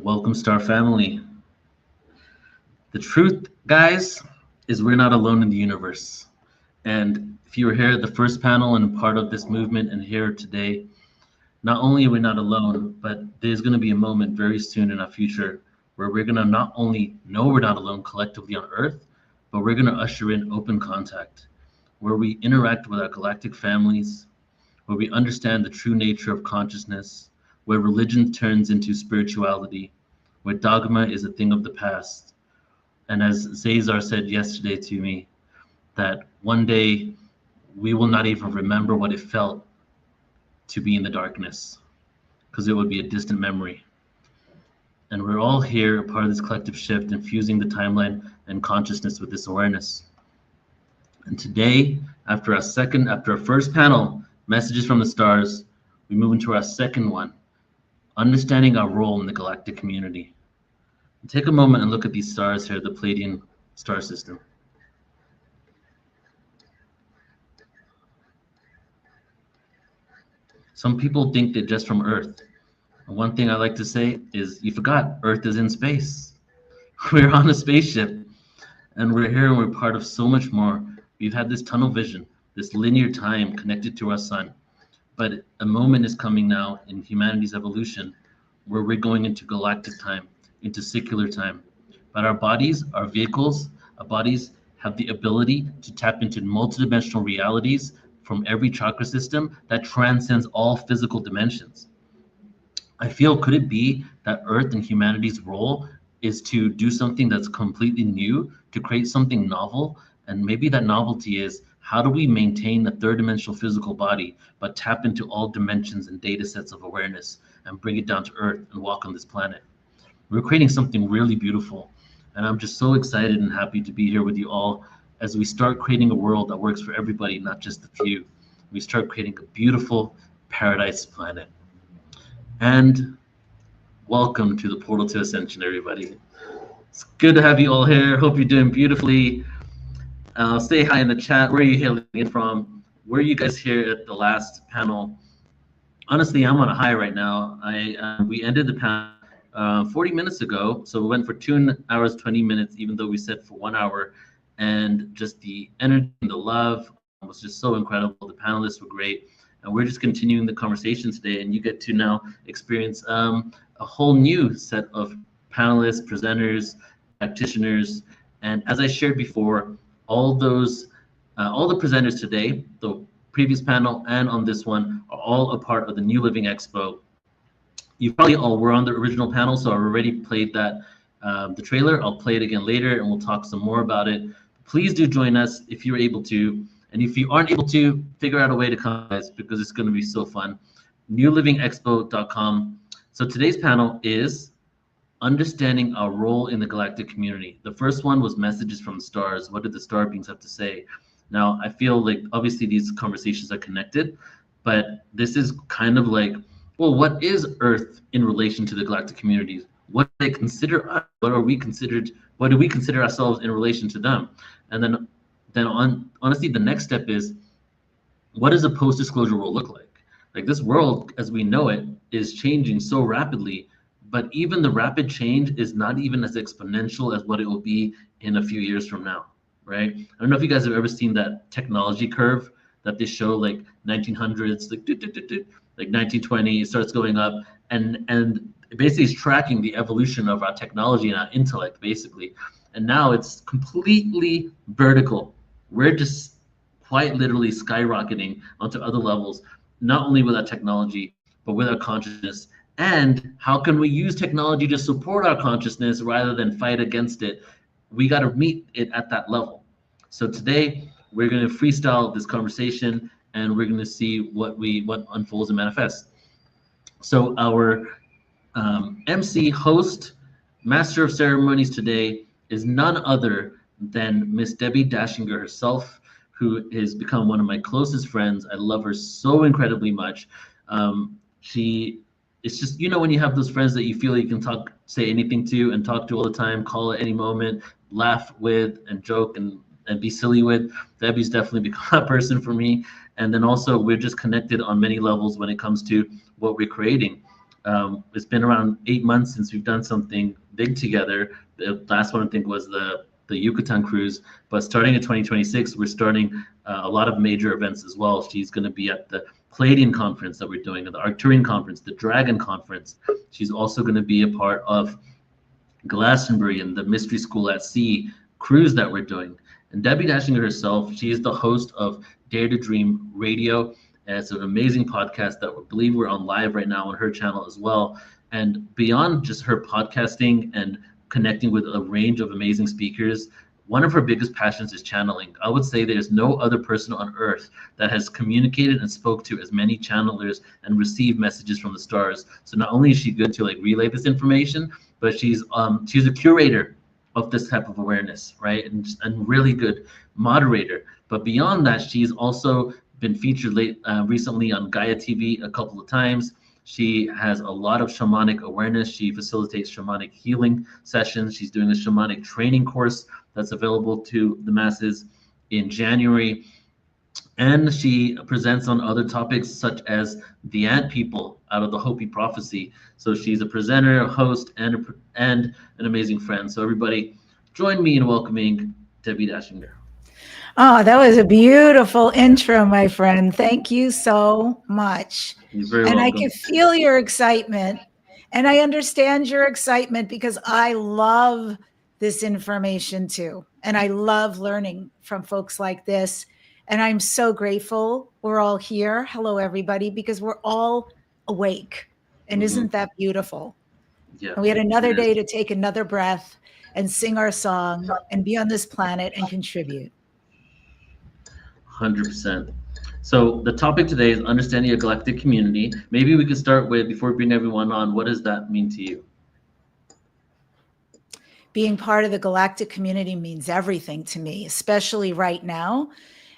Welcome, Star Family. The truth, guys, is we're not alone in the universe. And if you were here at the first panel and part of this movement and here today, not only are we not alone, but there's going to be a moment very soon in our future where we're going to not only know we're not alone collectively on Earth, but we're going to usher in open contact, where we interact with our galactic families, where we understand the true nature of consciousness, where religion turns into spirituality, where dogma is a thing of the past. And as Cesar said yesterday to me, that one day we will not even remember what it felt to be in the darkness, because it would be a distant memory. And we're all here, part of this collective shift, infusing the timeline and consciousness with this awareness. And today, after our first panel, Messages from the Stars, we move into our second one, understanding our role in the galactic community. Take a moment and look at these stars here, the Pleiadian star system. Some people think they're just from Earth. And one thing I like to say is, you forgot, Earth is in space. We're on a spaceship, and we're here and we're part of so much more. We've had this tunnel vision, this linear time connected to our sun. But a moment is coming now in humanity's evolution where we're going into galactic time, into secular time. But our bodies, our vehicles, our bodies have the ability to tap into multidimensional realities from every chakra system that transcends all physical dimensions. I feel, could it be that Earth and humanity's role is to do something that's completely new, to create something novel? And maybe that novelty is, how do we maintain the third dimensional physical body, but tap into all dimensions and data sets of awareness and bring it down to Earth and walk on this planet? We're creating something really beautiful. And I'm just so excited and happy to be here with you all as we start creating a world that works for everybody, not just the few. We start creating a beautiful paradise planet. And welcome to the Portal to Ascension, everybody. It's good to have you all here. Hope you're doing beautifully. Say hi in the chat. Where are you hailing in from? Were you guys here at the last panel? Honestly, I'm on a high right now. We ended the panel 40 minutes ago, so we went for 2 hours 20 minutes, even though we said for 1 hour. And just the energy and the love was just so incredible. The panelists were great, and we're just continuing the conversation today. And you get to now experience a whole new set of panelists, presenters, practitioners. And as I shared before, all the presenters today, the previous panel and on this one, are all a part of the New Living Expo. You probably all were on the original panel, so I already played that, the trailer. I'll play it again later, and we'll talk some more about it. Please do join us if you're able to, and if you aren't able to, figure out a way to come, guys, because it's going to be so fun. newlivingexpo.com. So today's panel is understanding our role in the galactic community. The first one was Messages from the Stars. What did the star beings have to say? Now, I feel like obviously these conversations are connected, but this is kind of like, well, what is Earth in relation to the galactic communities? What do they consider us? What do we consider ourselves in relation to them? And then honestly, the next step is, what does a post-disclosure world look like? Like, this world, as we know it, is changing so rapidly, but even the rapid change is not even as exponential as what it will be in a few years from now, right? I don't know if you guys have ever seen that technology curve that they show, like 1900s, like 1920, it starts going up, and basically it's tracking the evolution of our technology and our intellect, basically. And now it's completely vertical. We're just quite literally skyrocketing onto other levels, not only with our technology, but with our consciousness. And how can we use technology to support our consciousness rather than fight against it? We got to meet it at that level. So today we're going to freestyle this conversation, and we're going to see what unfolds and manifests. So our MC, host, master of ceremonies today is none other than Miss Debbie Dashinger herself, who has become one of my closest friends. I love her so incredibly much. It's just, you know, when you have those friends that you feel you can say anything to and talk to all the time, call at any moment, laugh with and joke and be silly with. Debbie's definitely become that person for me. And then also we're just connected on many levels when it comes to what we're creating. It's been around 8 months since we've done something big together. The last one I think was the Yucatan cruise. But starting in 2026, we're starting a lot of major events as well. She's going to be at the Palladian conference that we're doing, the Arcturian conference, the Dragon conference. She's also going to be a part of Glastonbury and the Mystery School at Sea cruise that we're doing. And Debbie Dashinger herself, she is the host of Dare to Dream Radio. And it's an amazing podcast that we believe we're on live right now on her channel as well. And beyond just her podcasting and connecting with a range of amazing speakers, one of her biggest passions is channeling. I would say there's no other person on earth that has communicated and spoke to as many channelers and received messages from the stars. So not only is she good to like relay this information, but she's a curator of this type of awareness, right? And really good moderator. But beyond that, she's also been featured recently on Gaia TV a couple of times. She has a lot of shamanic awareness. She facilitates shamanic healing sessions. She's doing a shamanic training course that's available to the masses in January. And she presents on other topics such as the ant people out of the Hopi prophecy. So she's a presenter, a host, and an amazing friend. So everybody, join me in welcoming Debbie Dashinger. Oh, that was a beautiful intro, my friend. Thank you so much. You're very welcome. I can feel your excitement, and I understand your excitement because I love this information too. And I love learning from folks like this. And I'm so grateful we're all here. Hello, everybody, because we're all awake. And isn't that beautiful? Yeah. And we had another day to take another breath and sing our song and be on this planet and contribute. 100%. So the topic today is understanding a galactic community. Maybe we could start with, before we bring everyone on, what does that mean to you? Being part of the galactic community means everything to me, especially right now.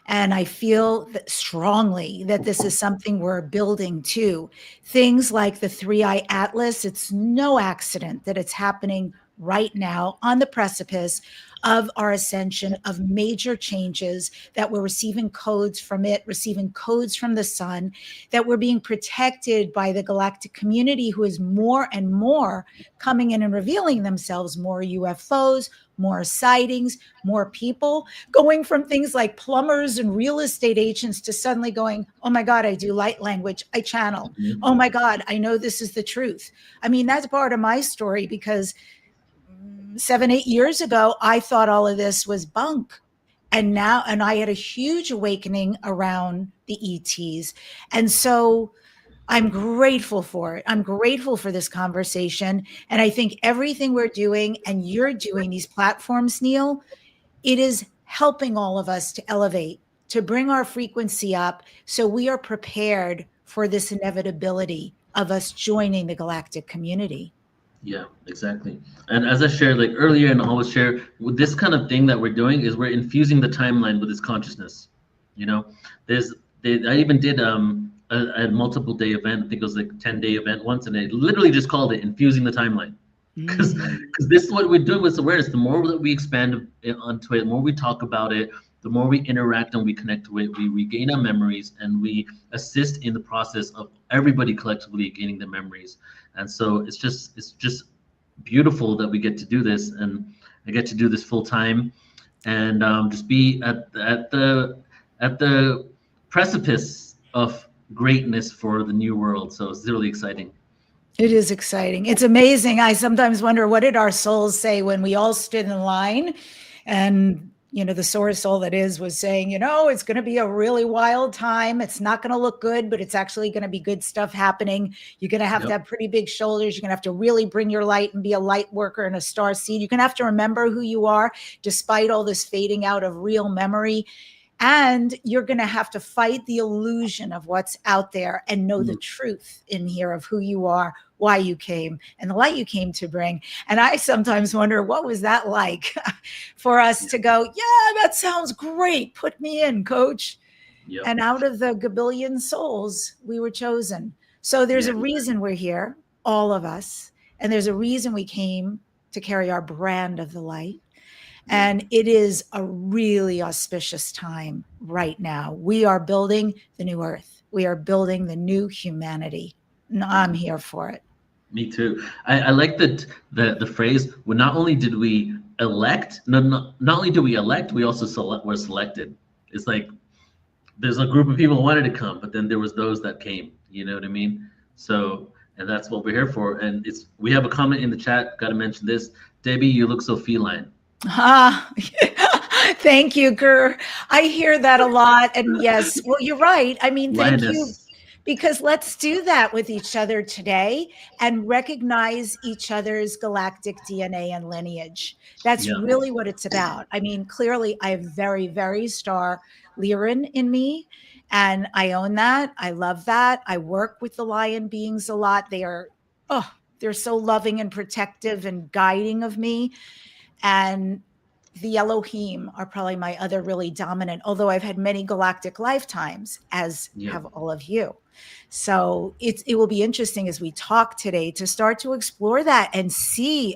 And I feel that strongly that this is something we're building too. Things like the 3-Eye Atlas, it's no accident that it's happening right now on the precipice of our ascension, of major changes, that we're receiving codes from it, receiving codes from the sun, that we're being protected by the galactic community, who is more and more coming in and revealing themselves, more UFOs, more sightings, more people, going from things like plumbers and real estate agents to suddenly going, oh my God, I do light language, I channel. Oh my God, I know this is the truth. I mean, that's part of my story, because 7-8 years ago, I thought all of this was bunk. And I had a huge awakening around the ETs. And so I'm grateful for it. I'm grateful for this conversation. And I think everything we're doing and you're doing, these platforms, Neil, it is helping all of us to elevate, to bring our frequency up, so we are prepared for this inevitability of us joining the galactic community. Yeah, exactly. And as I shared like earlier, and I always share, with this kind of thing that we're doing is we're infusing the timeline with this consciousness. You know, I even did a multiple day event. I think it was like a 10-day event once, and they literally just called it infusing the timeline. Because this is what we're doing with awareness. The more that we expand onto it, the more we talk about it, the more we interact and we connect to it, we regain our memories, and we assist in the process of everybody collectively gaining their memories. And so it's just beautiful that we get to do this, and I get to do this full time, and just be at the precipice of greatness for the new world. So it's really exciting. It is exciting. It's amazing. I sometimes wonder, what did our souls say when we all stood in line? And, you know, the source soul that was saying, you know, it's going to be a really wild time. It's not going to look good, but it's actually going to be good stuff happening. You're going to have to have pretty big shoulders. You're going to have to really bring your light and be a light worker and a star seed. You're going to have to remember who you are, despite all this fading out of real memory. And you're going to have to fight the illusion of what's out there and know the truth in here of who you are, why you came, and the light you came to bring. And I sometimes wonder, what was that like for us to go, yeah, that sounds great. Put me in, coach. Yep. And out of the gabillion souls, we were chosen. So there's a reason we're here, all of us. And there's a reason we came to carry our brand of the light. And it is a really auspicious time right now. We are building the new earth. We are building the new humanity. And I'm here for it. Me too. I like the phrase. Well, not only did we elect, not only did we elect, we also were selected. It's like there's a group of people who wanted to come, but then there was those that came. You know what I mean? So, and that's what we're here for. And it's we have a comment in the chat. Got to mention this, Debbie. You look so feline. Ah, thank you, Gur. I hear that a lot. And yes, well, you're right. I mean, thank you. Lioness. Because let's do that with each other today and recognize each other's galactic DNA and lineage. That's Yeah. really what it's about. I mean, clearly, I have very, very star Lyran in me, and I own that. I love that. I work with the lion beings a lot. Oh, they're so loving and protective and guiding of me. And the Elohim are probably my other really dominant, although I've had many galactic lifetimes, as Yeah. have all of you. So it will be interesting as we talk today to start to explore that and see,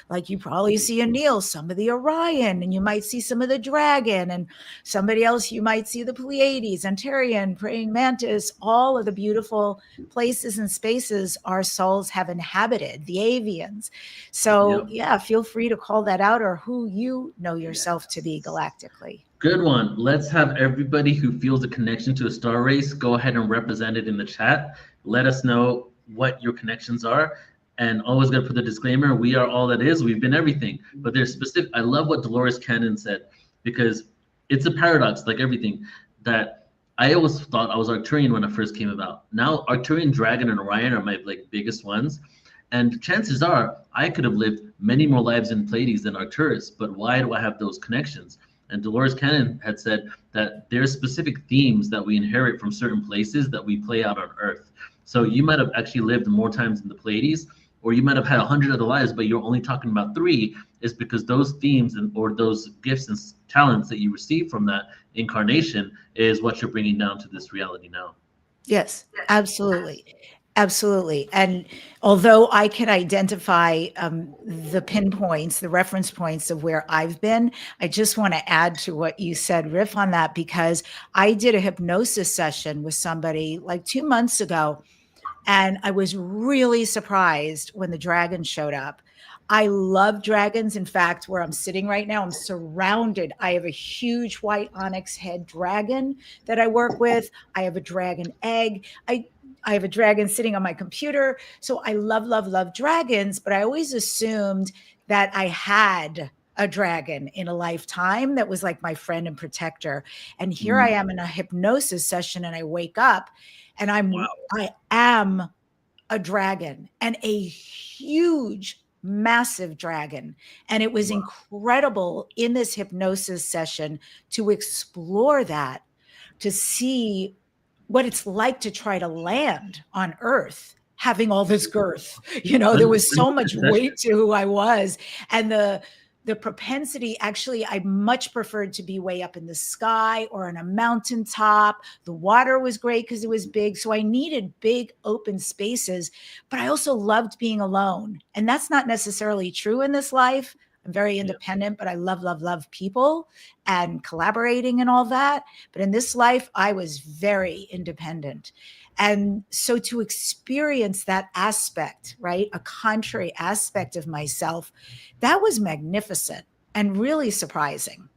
like you probably see Anil, some of the Orion, and you might see some of the Dragon, and somebody else you might see the Pleiades, Antarian, Praying Mantis, all of the beautiful places and spaces our souls have inhabited, the avians. So yeah, feel free to call that out or who you know yourself to be galactically. Good one. Let's have everybody who feels a connection to a star race go ahead and represent it in the chat. Let us know what your connections are. And always got to put the disclaimer, we are all that is, we've been everything. But there's specific, I love what Dolores Cannon said, because it's a paradox, like everything, that I always thought I was Arcturian when I first came about. Now Arcturian, Dragon, and Orion are my like biggest ones. And chances are I could have lived many more lives in Pleiades than Arcturus, but why do I have those connections? And Dolores Cannon had said that there's specific themes that we inherit from certain places that we play out on Earth. So you might have actually lived more times in the Pleiades, or you might have had 100 other lives, but you're only talking about 3, is because those themes or those gifts and talents that you receive from that incarnation is what you're bringing down to this reality now. Yes, absolutely. Absolutely. And although I can identify the pinpoints, the reference points of where I've been, I just want to add to what you said, riff on that, because I did a hypnosis session with somebody like 2 months ago, and I was really surprised when the dragon showed up. I love dragons. In fact, where I'm sitting right now, I'm surrounded. I have a huge white onyx head dragon that I work with. I have a dragon egg. I have a dragon sitting on my computer. So I love, love, love dragons, but I always assumed that I had a dragon in a lifetime that was like my friend and protector. And here I am in a hypnosis session, and I wake up and I am a dragon, and a huge, massive dragon. And it was incredible in this hypnosis session to explore that, to see what it's like to try to land on Earth, having all this girth. You know, there was so much weight to who I was. And the propensity, actually, I much preferred to be way up in the sky or on a mountaintop. The water was great because it was big. So I needed big open spaces, but I also loved being alone. And that's not necessarily true in this life. I'm very independent, but I love, love, love people and collaborating and all that. But in this life, I was very independent. And so to experience that aspect, right, a contrary aspect of myself, that was magnificent and really surprising.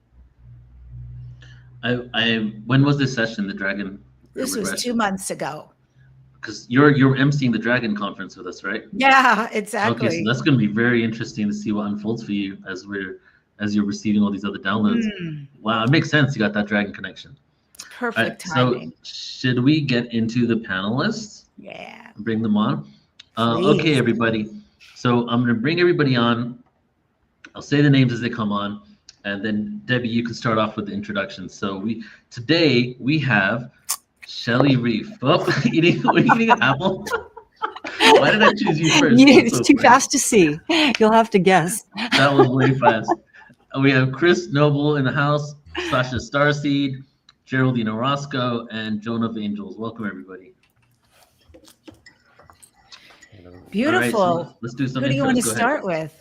When was this session, the Dragon? This was 2 months ago. Because you're emceeing the Dragon conference with us, right? Yeah, exactly. Okay, so that's going to be very interesting to see what unfolds for you as you're receiving all these other downloads. Wow, it makes sense. You got that Dragon connection. Perfect timing. So should we get into the panelists? Yeah. Bring them on. Okay, everybody. So I'm going to bring everybody on. I'll say the names as they come on, and then Debbie, you can start off with the introduction. So today we have Shelly Reef. Oh, eating an apple. Why did I choose you first? It's too fast to see. You'll have to guess. That was way fast. We have Chris Noble in the house, Sasha Starseed, Geraldine Orozco, and Joan of Angels. Welcome, everybody. Beautiful. All right, so let's do some. Who do you want to start with?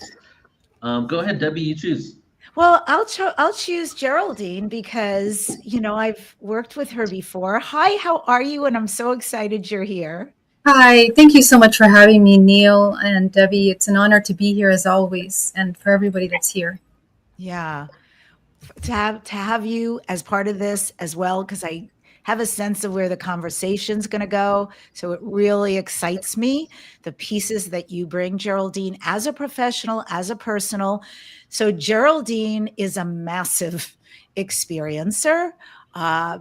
Go ahead, Debbie. You choose. Well, I'll choose Geraldine because, I've worked with her before. Hi, how are you? And I'm so excited you're here. Hi, thank you so much for having me, Neil and Debbie. It's an honor to be here as always, and for everybody that's here. Yeah. To have you as part of this as well, because I have a sense of where the conversation's going to go. So it really excites me, the pieces that you bring, Geraldine, as a professional, as a personal. So Geraldine is a massive experiencer. Uh,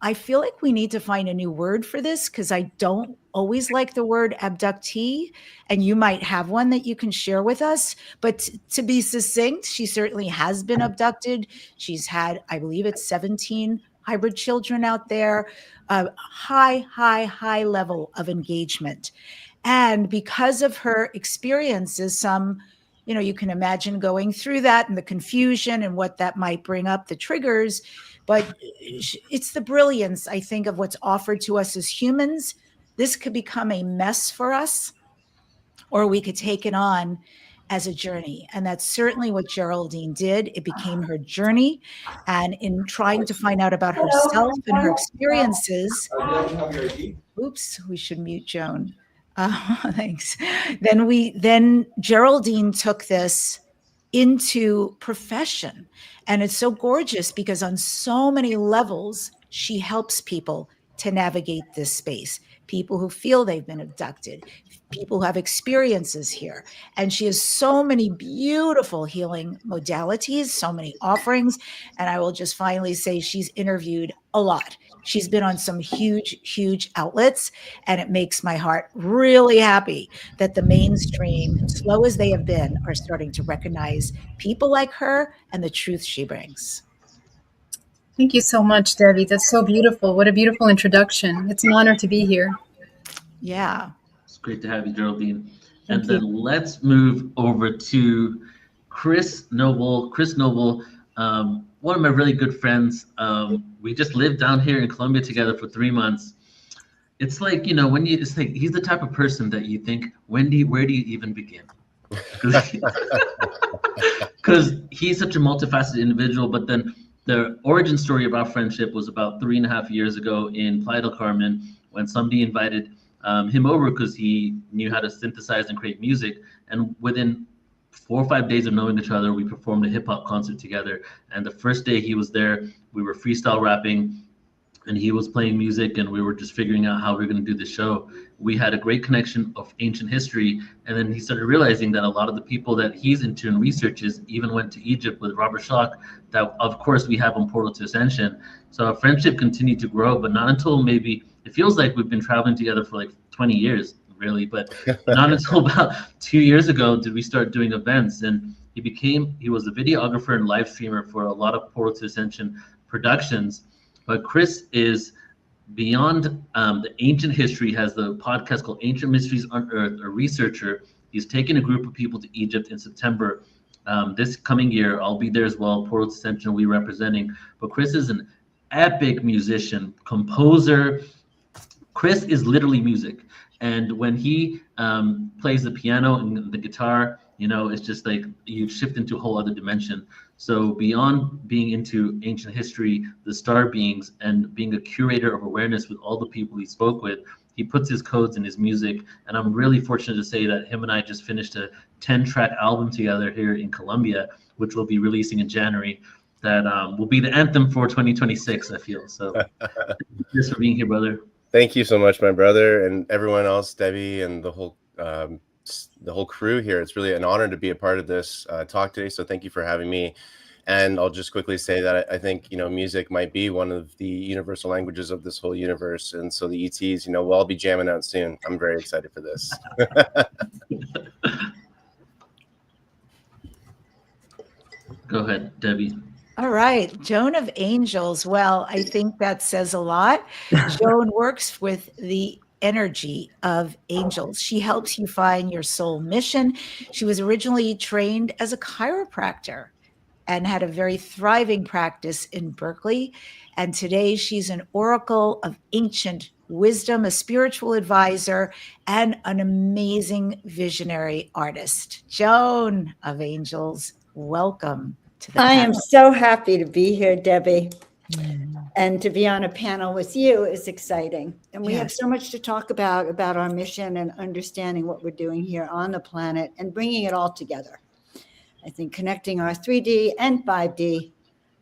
I feel like we need to find a new word for this because I don't always like the word abductee, and you might have one that you can share with us. But to be succinct, she certainly has been abducted. She's had, I believe it's 17 hybrid children out there, a high level of engagement. And because of her experiences, you can imagine going through that and the confusion and what that might bring up, the triggers. But it's the brilliance, I think, of what's offered to us as humans. This could become a mess for us, or we could take it on as a journey. And that's certainly what Geraldine did. It became her journey. And in trying to find out about herself and her experiences, oops, we should mute Joan. Thanks. Then Geraldine took this into profession. And it's so gorgeous because on so many levels, she helps people to navigate this space. People who feel they've been abducted, people who have experiences here. And she has so many beautiful healing modalities, so many offerings. And I will just finally say she's interviewed a lot. She's been on some huge outlets, and it makes my heart really happy that the mainstream, slow as they have been, are starting to recognize people like her and the truth she brings. Thank you so much, Debbie. That's so beautiful. What a beautiful introduction. It's an honor to be here. Yeah. It's great to have you, Geraldine. Thank And you. then let's move over to Chris Noble. Chris Noble, one of my really good friends. We just lived down here in Colombia together for 3 months. It's like, it's like he's the type of person that you think, where do you even begin? Because he's such a multifaceted individual. But then the origin story of our friendship was about 3.5 years ago in Playa del Carmen, when somebody invited him over because he knew how to synthesize and create music. And within 4 or 5 days of knowing each other, we performed a hip hop concert together. And the first day he was there, we were freestyle rapping, and he was playing music, and we were just figuring out how we were going to do the show. We had a great connection of ancient history, and then he started realizing that a lot of the people that he's into and researches even went to Egypt with Robert Schoch, that of course we have on Portal to Ascension. So our friendship continued to grow, but not until maybe, it feels like we've been traveling together for like 20 years, really, but not until about 2 years ago did we start doing events. And he was a videographer and live streamer for a lot of Portal to Ascension productions. But Chris is beyond the ancient history, has the podcast called Ancient Mysteries Unearthed, a researcher. He's taken a group of people to Egypt in September this coming year. I'll be there as well. Portal to Ascension will be representing. But Chris is an epic musician, composer. Chris is literally music. And when he plays the piano and the guitar, it's just like you shift into a whole other dimension. So beyond being into ancient history, the star beings, and being a curator of awareness with all the people he spoke with, he puts his codes in his music. And I'm really fortunate to say that him and I just finished a 10-track album together here in Colombia, which we'll be releasing in January. That will be the anthem for 2026, I feel. So thanks for being here, brother. Thank you so much, my brother, and everyone else, Debbie, and the whole crew here. It's really an honor to be a part of this talk today. So thank you for having me. And I'll just quickly say that I think, music might be one of the universal languages of this whole universe. And so the ETs, we'll all be jamming out soon. I'm very excited for this. Go ahead, Debbie. All right, Joan of Angels. Well, I think that says a lot. Joan works with the energy of angels. She helps you find your soul mission. She was originally trained as a chiropractor and had a very thriving practice in Berkeley. And today she's an oracle of ancient wisdom, a spiritual advisor, and an amazing visionary artist. Joan of Angels, welcome. I am so happy to be here, Debbie. And to be on a panel with you is exciting. And we have Yes. so much to talk about our mission and understanding what we're doing here on the planet and bringing it all together. I think connecting our 3D and 5D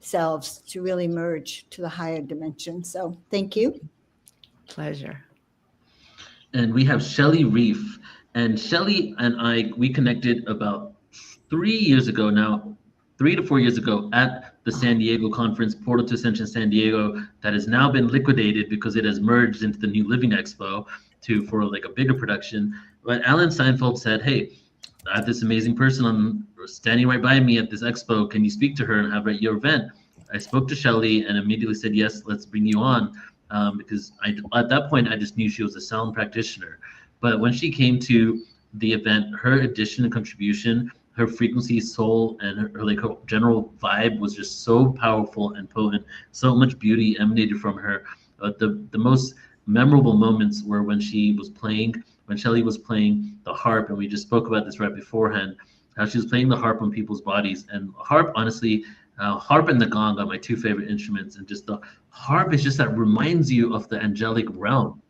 selves to really merge to the higher dimension. So thank you. Pleasure. And we have Shelley Reef. And Shelley and we connected about 3 years ago now, 3 to 4 years ago at the San Diego conference, Portal to Ascension San Diego, that has now been liquidated because it has merged into the New Living Expo for like a bigger production. But Alan Seinfeld said, hey, I have this amazing person standing right by me at this expo. Can you speak to her and have her at your event? I spoke to Shelley and immediately said, yes, let's bring you on. Because at that point, I just knew she was a sound practitioner. But when she came to the event, her addition and contribution, her frequency, soul, and her general vibe was just so powerful and potent. So much beauty emanated from her. The most memorable moments were when Shelley was playing the harp, and we just spoke about this right beforehand, how she was playing the harp on people's bodies. And harp, honestly, harp and the gong are my two favorite instruments, and just the harp is just that reminds you of the angelic realm.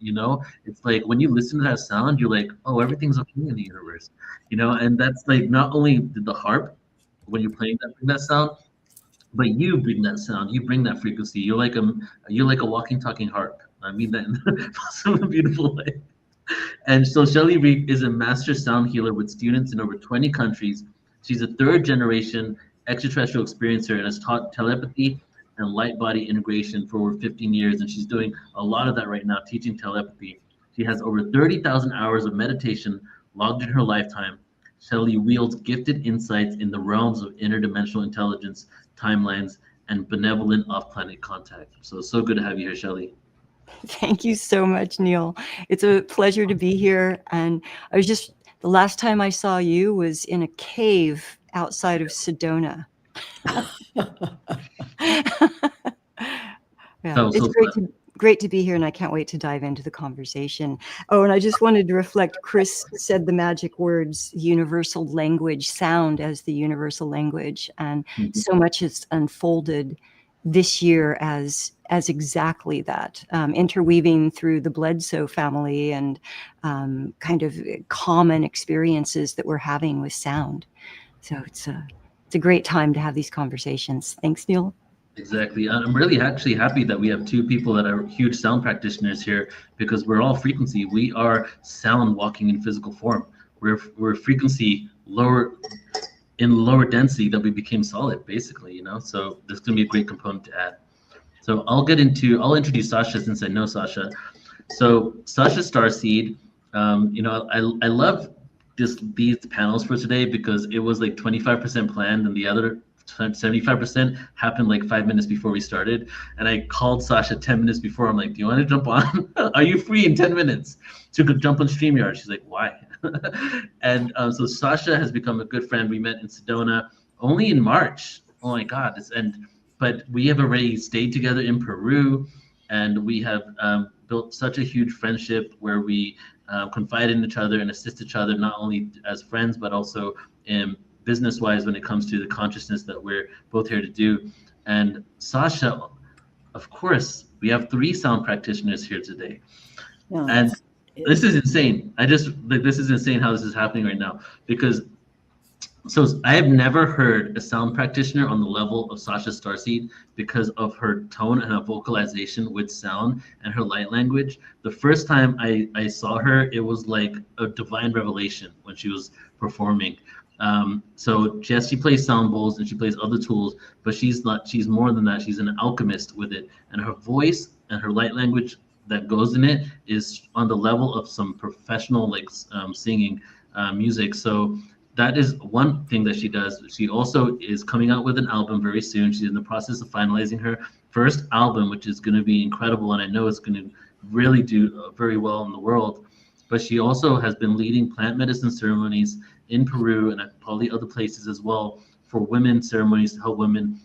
It's like when you listen to that sound, you're like, oh, everything's okay in the universe, and that's like, not only did the harp, when you're playing that, bring that sound, but you bring that sound, you bring that frequency. You're like a walking, talking harp. I mean that in a beautiful way. And so Shelley Reef is a master sound healer with students in over 20 countries. She's a third generation extraterrestrial experiencer and has taught telepathy and light body integration for over 15 years. And she's doing a lot of that right now, teaching telepathy. She has over 30,000 hours of meditation logged in her lifetime. Shelley wields gifted insights in the realms of interdimensional intelligence, timelines, and benevolent off-planet contact. So good to have you here, Shelley. Thank you so much, Neil. It's a pleasure to be here. And the last time I saw you was in a cave outside of Sedona. Yeah, it's great to be here, and I can't wait to dive into the conversation. Oh, and I just wanted to reflect, Chris said the magic words, universal language, sound as the universal language. And so much has unfolded this year as exactly that, interweaving through the Bledsoe family and kind of common experiences that we're having with sound. So it's a great time to have these conversations. Thanks, Neil. Exactly. I'm really actually happy that we have two people that are huge sound practitioners here, because we're all frequency. We are sound walking in physical form. We're frequency lower density that we became solid, basically, So there's going to be a great component to add. So I'll introduce Sasha, since I know Sasha. So Sasha Starseed, I love these panels for today, because it was like 25% planned and the other 75% happened like 5 minutes before we started. And I called Sasha 10 minutes before. I'm like, do you want to jump on? Are you free in 10 minutes to jump on StreamYard? She's like, why? And so Sasha has become a good friend. We met in Sedona only in March. Oh my God. But we have already stayed together in Peru, and we have built such a huge friendship where we confide in each other and assist each other, not only as friends, but also business-wise when it comes to the consciousness that we're both here to do. And Sasha, of course, we have 3 sound practitioners here today. No, and this is insane. This is insane how this is happening right now, because I have never heard a sound practitioner on the level of Sasha Starseed, because of her tone and her vocalization with sound and her light language. The first time I saw her, it was like a divine revelation when she was performing. So she plays sound bowls and she plays other tools, but she's more than that. She's an alchemist with it, and her voice and her light language that goes in it is on the level of some professional singing music. So that is one thing that she does. She also is coming out with an album very soon. She's in the process of finalizing her first album, which is going to be incredible, and I know it's going to really do very well in the world. But she also has been leading plant medicine ceremonies in Peru and at probably other places as well, for women ceremonies to help women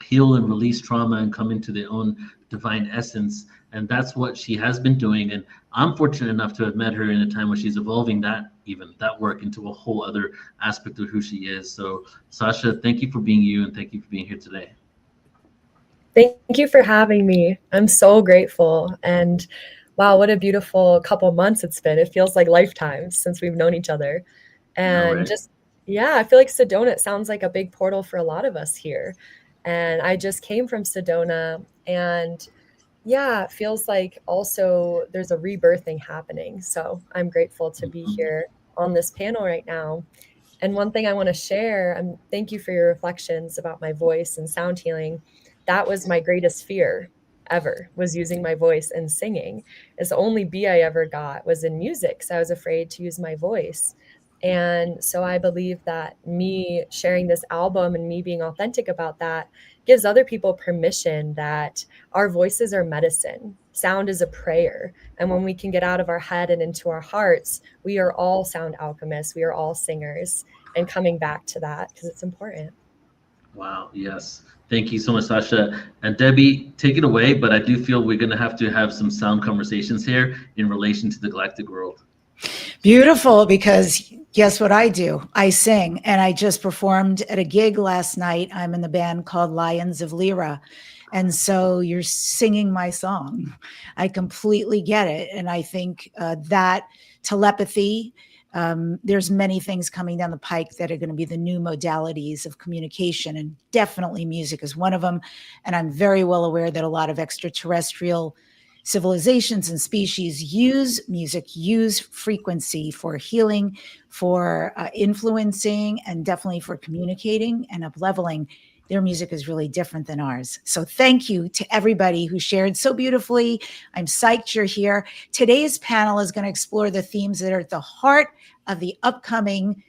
heal and release trauma and come into their own divine essence. And that's what she has been doing. And I'm fortunate enough to have met her in a time where she's evolving that work into a whole other aspect of who she is. So Sasha, thank you for being you, and thank you for being here today. Thank you for having me. I'm so grateful. And wow, what a beautiful couple months it's been. It feels like lifetimes since we've known each other. And right. just, yeah, I feel like Sedona, it sounds like a big portal for a lot of us here. And I just came from Sedona, and yeah, it feels like also there's a rebirthing happening. So I'm grateful to be here on this panel right now. And one thing I want to share, thank you for your reflections about my voice and sound healing. That was my greatest fear ever, was using my voice and singing. It's the only B I ever got was in music. So I was afraid to use my voice. And so I believe that me sharing this album and me being authentic about that gives other people permission that our voices are medicine. Sound is a prayer. And when we can get out of our head and into our hearts, we are all sound alchemists. We are all singers, and coming back to that because it's important. Wow, yes. Thank you so much, Sasha. And Debbie, take it away, but I do feel we're going to have some sound conversations here in relation to the galactic world. Beautiful, because guess what I do? I sing, and I just performed at a gig last night. I'm in the band called Lions of Lyra. And so you're singing my song. I completely get it. And I think that telepathy, there's many things coming down the pike that are going to be the new modalities of communication. And definitely music is one of them. And I'm very well aware that a lot of extraterrestrial civilizations and species use music, use frequency for healing, for influencing, and definitely for communicating and up-leveling. Their music is really different than ours. So thank you to everybody who shared so beautifully. I'm psyched you're here. Today's panel is going to explore the themes that are at the heart of the upcoming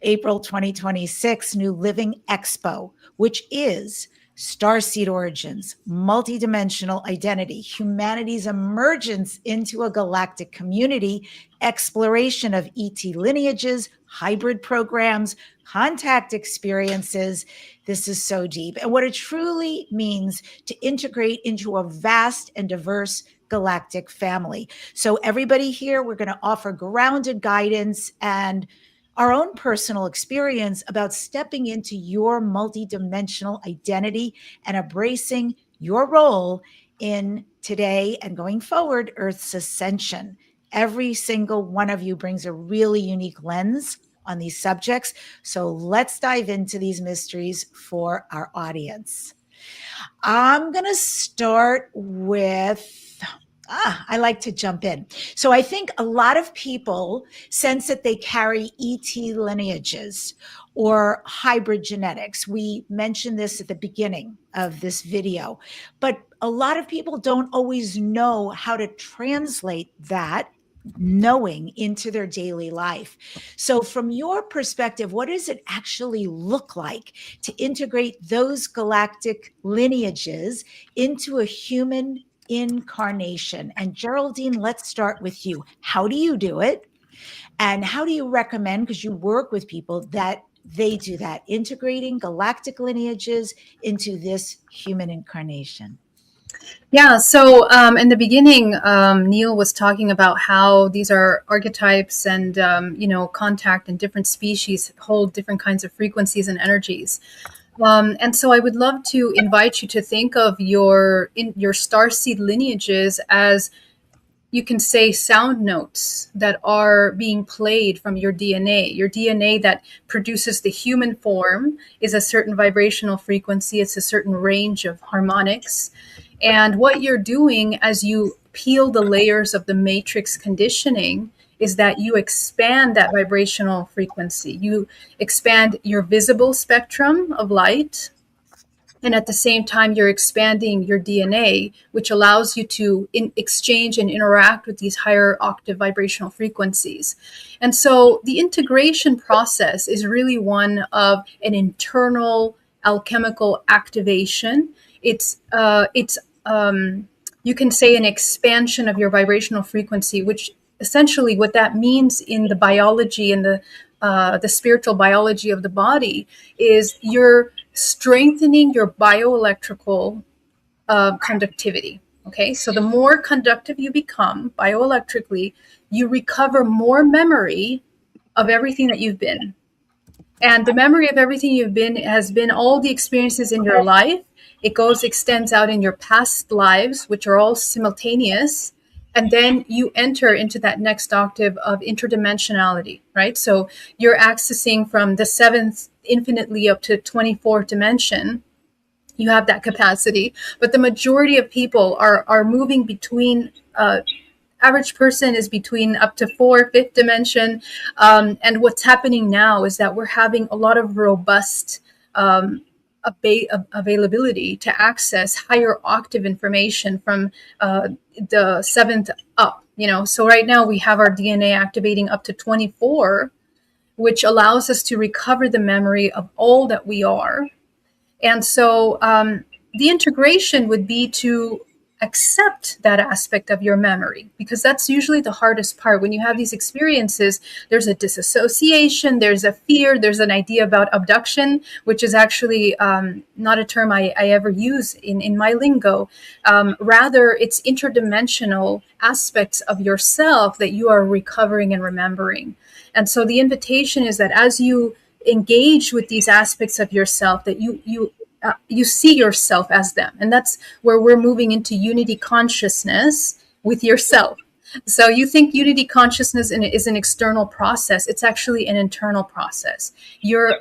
April 2026 New Living Expo, which is Starseed origins, multidimensional identity, humanity's emergence into a galactic community, exploration of ET lineages, hybrid programs, contact experiences. This is so deep. And what it truly means to integrate into a vast and diverse galactic family. So everybody here, we're going to offer grounded guidance and our own personal experience about stepping into your multidimensional identity and embracing your role in today and going forward, Earth's ascension. Every single one of you brings a really unique lens on these subjects. So let's dive into these mysteries for our audience. I'm going to start with I like to jump in. So I think a lot of people sense that they carry ET lineages or hybrid genetics. We mentioned this at the beginning of this video, but a lot of people don't always know how to translate that knowing into their daily life. So from your perspective, what does it actually look like to integrate those galactic lineages into a human incarnation? And Geraldine, let's start with you. How do you do it? And how do you recommend, because you work with people, that they do that, integrating galactic lineages into this human incarnation? Yeah, so in the beginning, Neil was talking about how these are archetypes and, contact and different species hold different kinds of frequencies and energies. And so I would love to invite you to think of your starseed lineages as, you can say, sound notes that are being played from your DNA. Your DNA that produces the human form is a certain vibrational frequency. It's a certain range of harmonics. And what you're doing as you peel the layers of the matrix conditioning is that you expand that vibrational frequency. You expand your visible spectrum of light. And at the same time, you're expanding your DNA, which allows you to exchange and interact with these higher octave vibrational frequencies. And so the integration process is really one of an internal alchemical activation. It's you can say an expansion of your vibrational frequency, which essentially what that means in the biology and the spiritual biology of the body is you're strengthening your bioelectrical conductivity. Okay, so the more conductive you become bioelectrically, you recover more memory of everything that you've been. And the memory of everything you've been has been all the experiences in your life It extends out in your past lives, which are all simultaneous. And then you enter into that next octave of interdimensionality, right? So you're accessing from the 7th infinitely up to 24th dimension. You have that capacity, but the majority of people are moving between, average person is between up to 4th, 5th dimension. And what's happening now is that we're having a lot of robust availability to access higher octave information from the 7th up. So right now we have our DNA activating up to 24, which allows us to recover the memory of all that we are. And so the integration would be to accept that aspect of your memory, because that's usually the hardest part. When you have these experiences, there's a disassociation, there's a fear, there's an idea about abduction, which is actually not a term I ever use in my lingo. Rather, it's interdimensional aspects of yourself that you are recovering and remembering. And so the invitation is that as you engage with these aspects of yourself, that you see yourself as them. And that's where we're moving into unity consciousness with yourself. So you think unity consciousness is an external process. It's actually an internal process. You're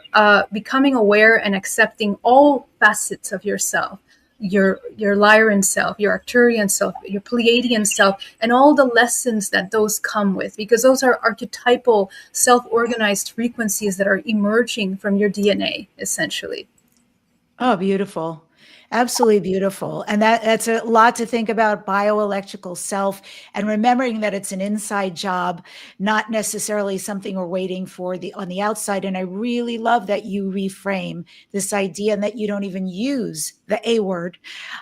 becoming aware and accepting all facets of yourself, your Lyran self, your Arcturian self, your Pleiadian self, and all the lessons that those come with, because those are archetypal, self-organized frequencies that are emerging from your DNA, essentially. Oh, beautiful. Absolutely beautiful. And that's a lot to think about, bioelectrical self, and remembering that it's an inside job, not necessarily something we're waiting for on the outside. And I really love that you reframe this idea, and that you don't even use the A word,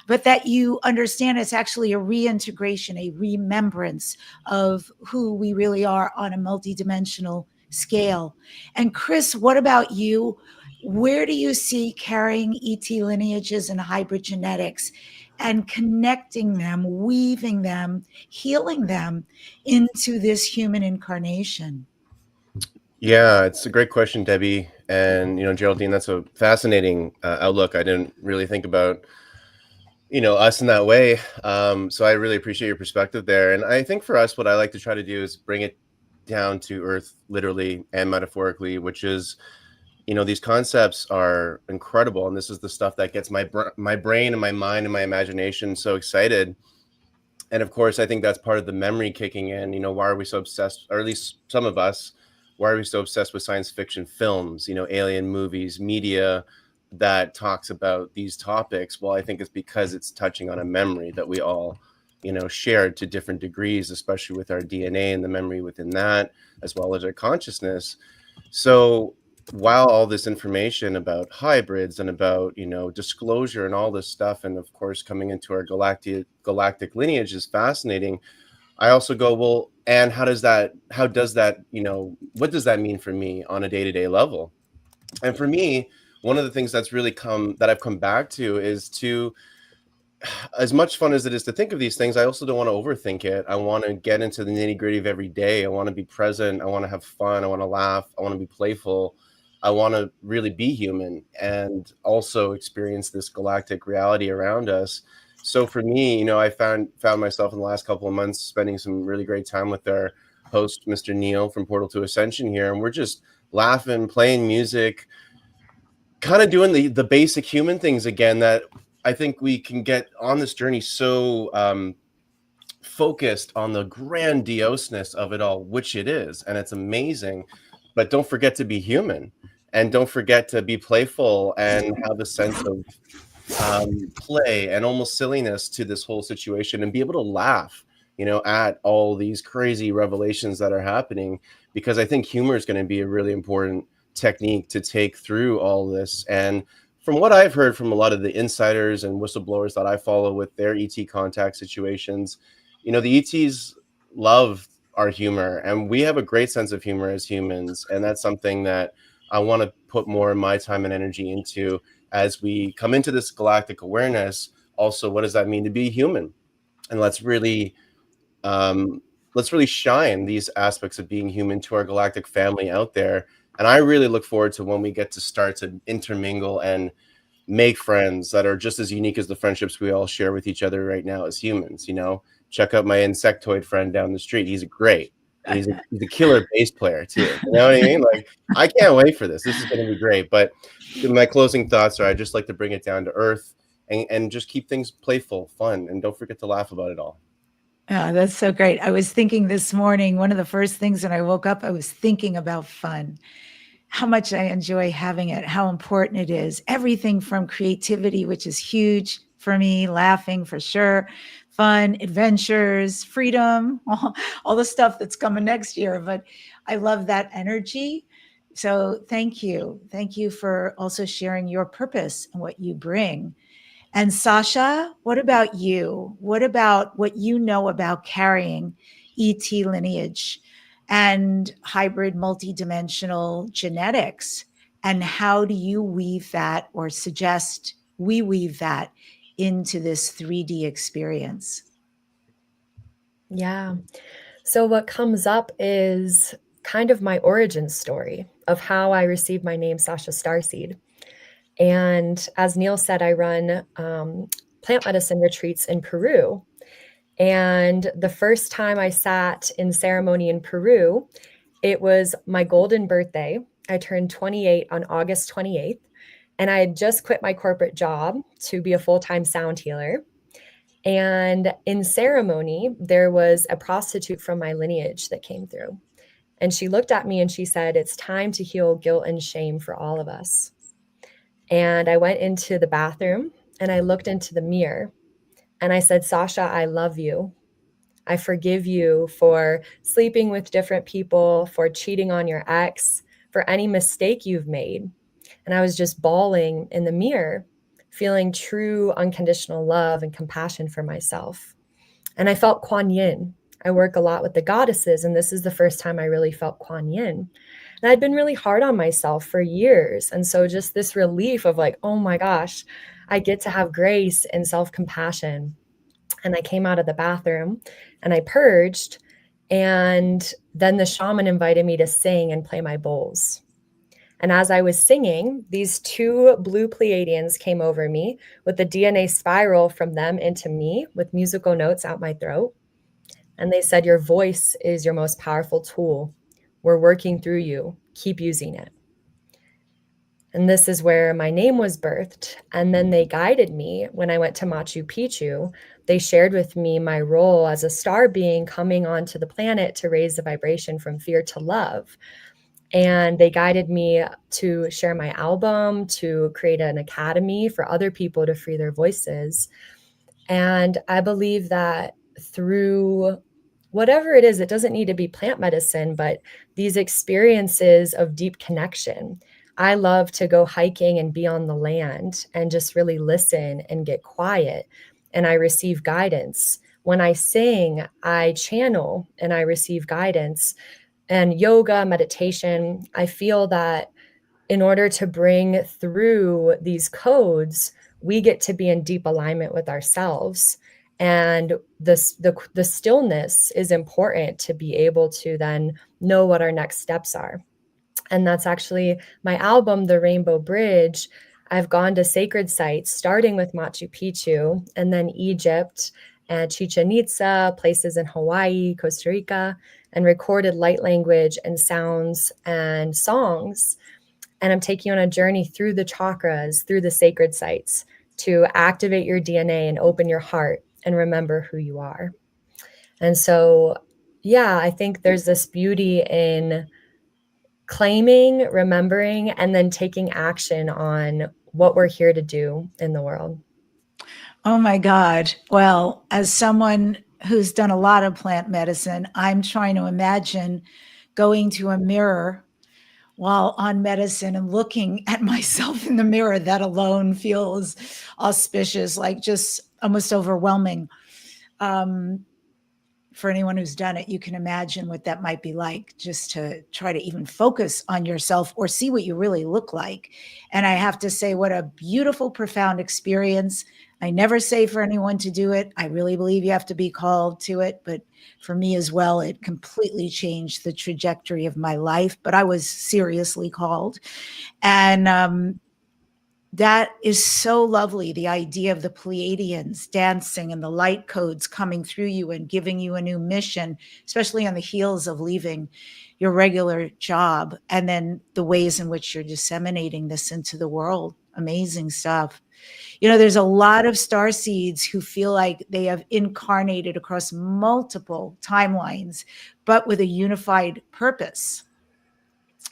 but that you understand it's actually a reintegration, a remembrance of who we really are on a multidimensional scale. And Chris, what about you? Where do you see carrying ET lineages and hybrid genetics and connecting them, weaving them, healing them into this human incarnation? Yeah, it's a great question, Debbie. And, Geraldine, that's a fascinating outlook. I didn't really think about, us in that way. So I really appreciate your perspective there. And I think for us, what I like to try to do is bring it down to earth, literally and metaphorically, which is, these concepts are incredible. And this is the stuff that gets my brain and my mind and my imagination so excited. And of course, I think that's part of the memory kicking in. Why are we so obsessed, or at least some of us, why are we so obsessed with science fiction films, alien movies, media that talks about these topics? Well, I think it's because it's touching on a memory that we all, shared to different degrees, especially with our DNA and the memory within that, as well as our consciousness. So while all this information about hybrids and about disclosure and all this stuff, and of course coming into our galactic lineage is fascinating, I also go, well, and how does that what does that mean for me on a day-to-day level? And for me, one of the things that's really I've come back to is to, as much fun as it is to think of these things, I also don't want to overthink it. I want to get into the nitty-gritty of every day. I want to be present. I want to have fun. I want to laugh. I want to be playful. I want to really be human and also experience this galactic reality around us. So for me, I found myself in the last couple of months spending some really great time with our host, Mr. Neil from Portal to Ascension here. And we're just laughing, playing music, kind of doing the basic human things again that I think we can get on this journey so focused on the grandioseness of it all, which it is. And it's amazing. But don't forget to be human. And don't forget to be playful and have a sense of play and almost silliness to this whole situation, and be able to laugh, at all these crazy revelations that are happening, because I think humor is going to be a really important technique to take through all this. And from what I've heard from a lot of the insiders and whistleblowers that I follow with their ET contact situations, the ETs love our humor, and we have a great sense of humor as humans. And that's something that I want to put more of my time and energy into as we come into this galactic awareness. Also, what does that mean to be human? And let's really shine these aspects of being human to our galactic family out there. And I really look forward to when we get to start to intermingle and make friends that are just as unique as the friendships we all share with each other right now as humans. You know, check out my insectoid friend down the street. He's great. He's a killer bass player too. You know what I mean? Like, I can't wait for this. This is going to be great. But my closing thoughts are, I just like to bring it down to earth and just keep things playful, fun, and don't forget to laugh about it all. Yeah, that's so great. I was thinking this morning, one of the first things when I woke up, I was thinking about fun, how much I enjoy having it, how important it is. Everything from creativity, which is huge for me, laughing for sure, fun, adventures, freedom, all the stuff that's coming next year. But I love that energy. So thank you. Thank you for also sharing your purpose and what you bring. And Sasha, what about you? What about what you know about carrying ET lineage and hybrid multidimensional genetics? And how do you weave that, or suggest we weave that into this 3D experience? Yeah. So what comes up is kind of my origin story of how I received my name, Sasha Starseed. And as Neil said, I run plant medicine retreats in Peru. And the first time I sat in ceremony in Peru, it was my golden birthday. I turned 28 on August 28th. And I had just quit my corporate job to be a full-time sound healer. And in ceremony, there was a prostitute from my lineage that came through. And she looked at me and she said, "It's time to heal guilt and shame for all of us." And I went into the bathroom and I looked into the mirror and I said, "Sasha, I love you. I forgive you for sleeping with different people, for cheating on your ex, for any mistake you've made." And I was just bawling in the mirror, feeling true unconditional love and compassion for myself. And I felt Kuan Yin. I work a lot with the goddesses, and this is the first time I really felt Kuan Yin. And I'd been really hard on myself for years. And so just this relief of like, oh my gosh, I get to have grace and self-compassion. And I came out of the bathroom and I purged. And then the shaman invited me to sing and play my bowls. And as I was singing, these two blue Pleiadians came over me with the DNA spiral from them into me with musical notes out my throat. And they said, "Your voice is your most powerful tool. We're working through you. Keep using it." And this is where my name was birthed. And then they guided me when I went to Machu Picchu. They shared with me my role as a star being coming onto the planet to raise the vibration from fear to love. And they guided me to share my album, to create an academy for other people to free their voices. And I believe that through whatever it is, it doesn't need to be plant medicine, but these experiences of deep connection. I love to go hiking and be on the land and just really listen and get quiet. And I receive guidance. When I sing, I channel and I receive guidance. And yoga, meditation, I feel that in order to bring through these codes, we get to be in deep alignment with ourselves. And the stillness is important to be able to then know what our next steps are. And that's actually my album, The Rainbow Bridge. I've gone to sacred sites, starting with Machu Picchu and then Egypt and Chichen Itza, places in Hawaii, Costa Rica, and recorded light language and sounds and songs. And I'm taking you on a journey through the chakras, through the sacred sites, to activate your DNA and open your heart and remember who you are. And so, yeah, I think there's this beauty in claiming, remembering, and then taking action on what we're here to do in the world. Oh my God. Well, as someone who's done a lot of plant medicine, I'm trying to imagine going to a mirror while on medicine and looking at myself in the mirror. That alone feels auspicious, like just almost overwhelming. For anyone who's done it, you can imagine what that might be like, just to try to even focus on yourself or see what you really look like. And I have to say, what a beautiful, profound experience. I never say for anyone to do it. I really believe you have to be called to it. But for me as well, it completely changed the trajectory of my life. But I was seriously called. And That is so lovely. The idea of the Pleiadians dancing and the light codes coming through you and giving you a new mission, especially on the heels of leaving your regular job, and then the ways in which you're disseminating this into the world. Amazing stuff. You know, there's a lot of starseeds who feel like they have incarnated across multiple timelines, but with a unified purpose.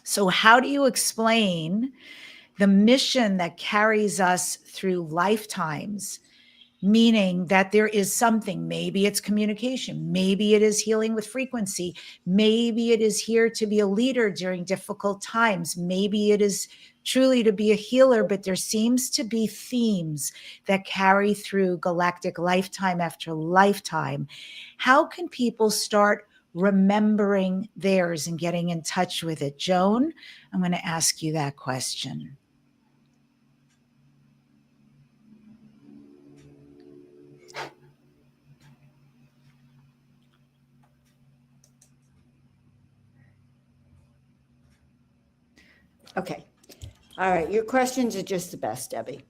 So how do you explain the mission that carries us through lifetimes, meaning that there is something, maybe it's communication, maybe it is healing with frequency, maybe it is here to be a leader during difficult times, maybe it is truly to be a healer, but there seems to be themes that carry through galactic lifetime after lifetime. How can people start remembering theirs and getting in touch with it? Joan, I'm going to ask you that question. Okay. All right. Your questions are just the best, Debbie,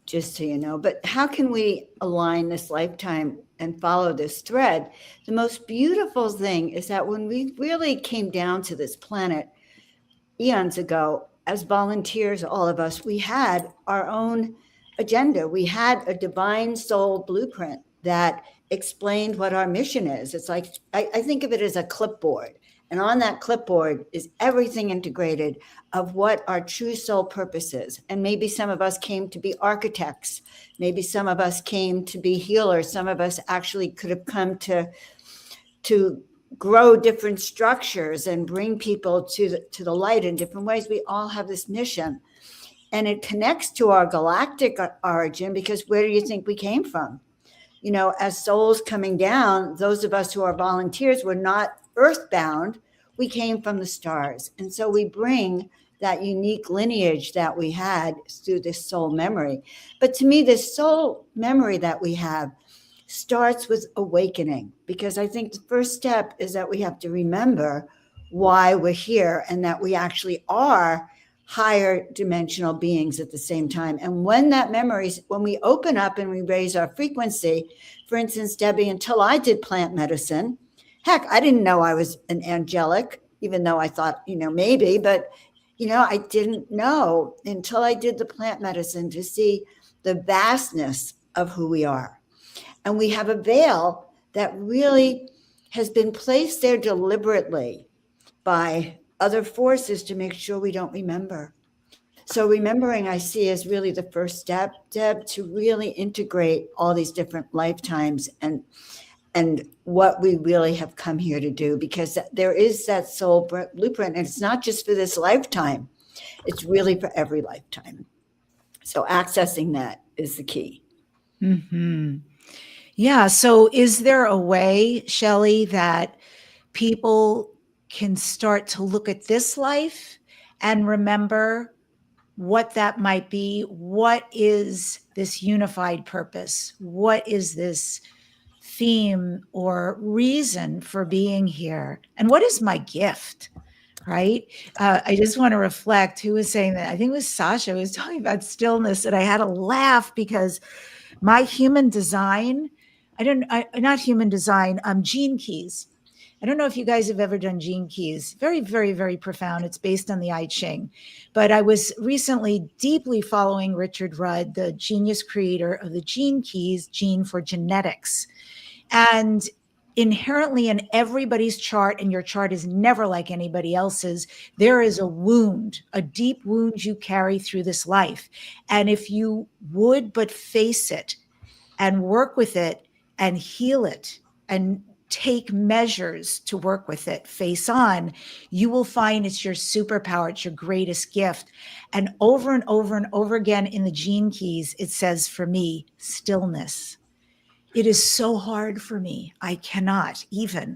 just so you know. But how can we align this lifetime and follow this thread? The most beautiful thing is that when we really came down to this planet eons ago, as volunteers, all of us, we had our own agenda. We had a divine soul blueprint that explained what our mission is. It's like, I think of it as a clipboard. And on that clipboard is everything integrated of what our true soul purpose is. And maybe some of us came to be architects. Maybe some of us came to be healers. Some of us actually could have come to grow different structures and bring people to the light in different ways. We all have this mission. And it connects to our galactic origin, because where do you think we came from? You know, as souls coming down, those of us who are volunteers were not earthbound. We came from the stars. And so we bring that unique lineage that we had through this soul memory. But to me, this soul memory that we have starts with awakening, because I think the first step is that we have to remember why we're here and that we actually are higher dimensional beings at the same time. And when that memory, when we open up and we raise our frequency, for instance, Debbie, until I did plant medicine, heck, I didn't know I was an angelic, even though I thought, you know, maybe, but, you know, I didn't know until I did the plant medicine to see the vastness of who we are. And we have a veil that really has been placed there deliberately by other forces to make sure we don't remember. So remembering, I see, as really the first step, Deb, to really integrate all these different lifetimes and what we really have come here to do, because there is that soul blueprint, and it's not just for this lifetime, it's really for every lifetime. So accessing that is the key. Mm-hmm. Yeah. So is there a way, Shelley, that people can start to look at this life and remember what that might be? What is this unified purpose? What is this theme or reason for being here? And what is my gift? Right? I just want to reflect, who was saying that? I think it was Sasha who was talking about stillness, and I had a laugh because my human design, not human design, gene keys. I don't know if you guys have ever done gene keys. Very, very, very profound. It's based on the I Ching. But I was recently deeply following Richard Rudd, the genius creator of the gene keys, Gene for Genetics. And inherently in everybody's chart, and your chart is never like anybody else's, there is a wound, a deep wound you carry through this life. And if you would but face it and work with it and heal it and take measures to work with it face on, you will find it's your superpower. It's your greatest gift. And over and over again in the gene keys, it says for me, stillness. It is so hard for me. I cannot even.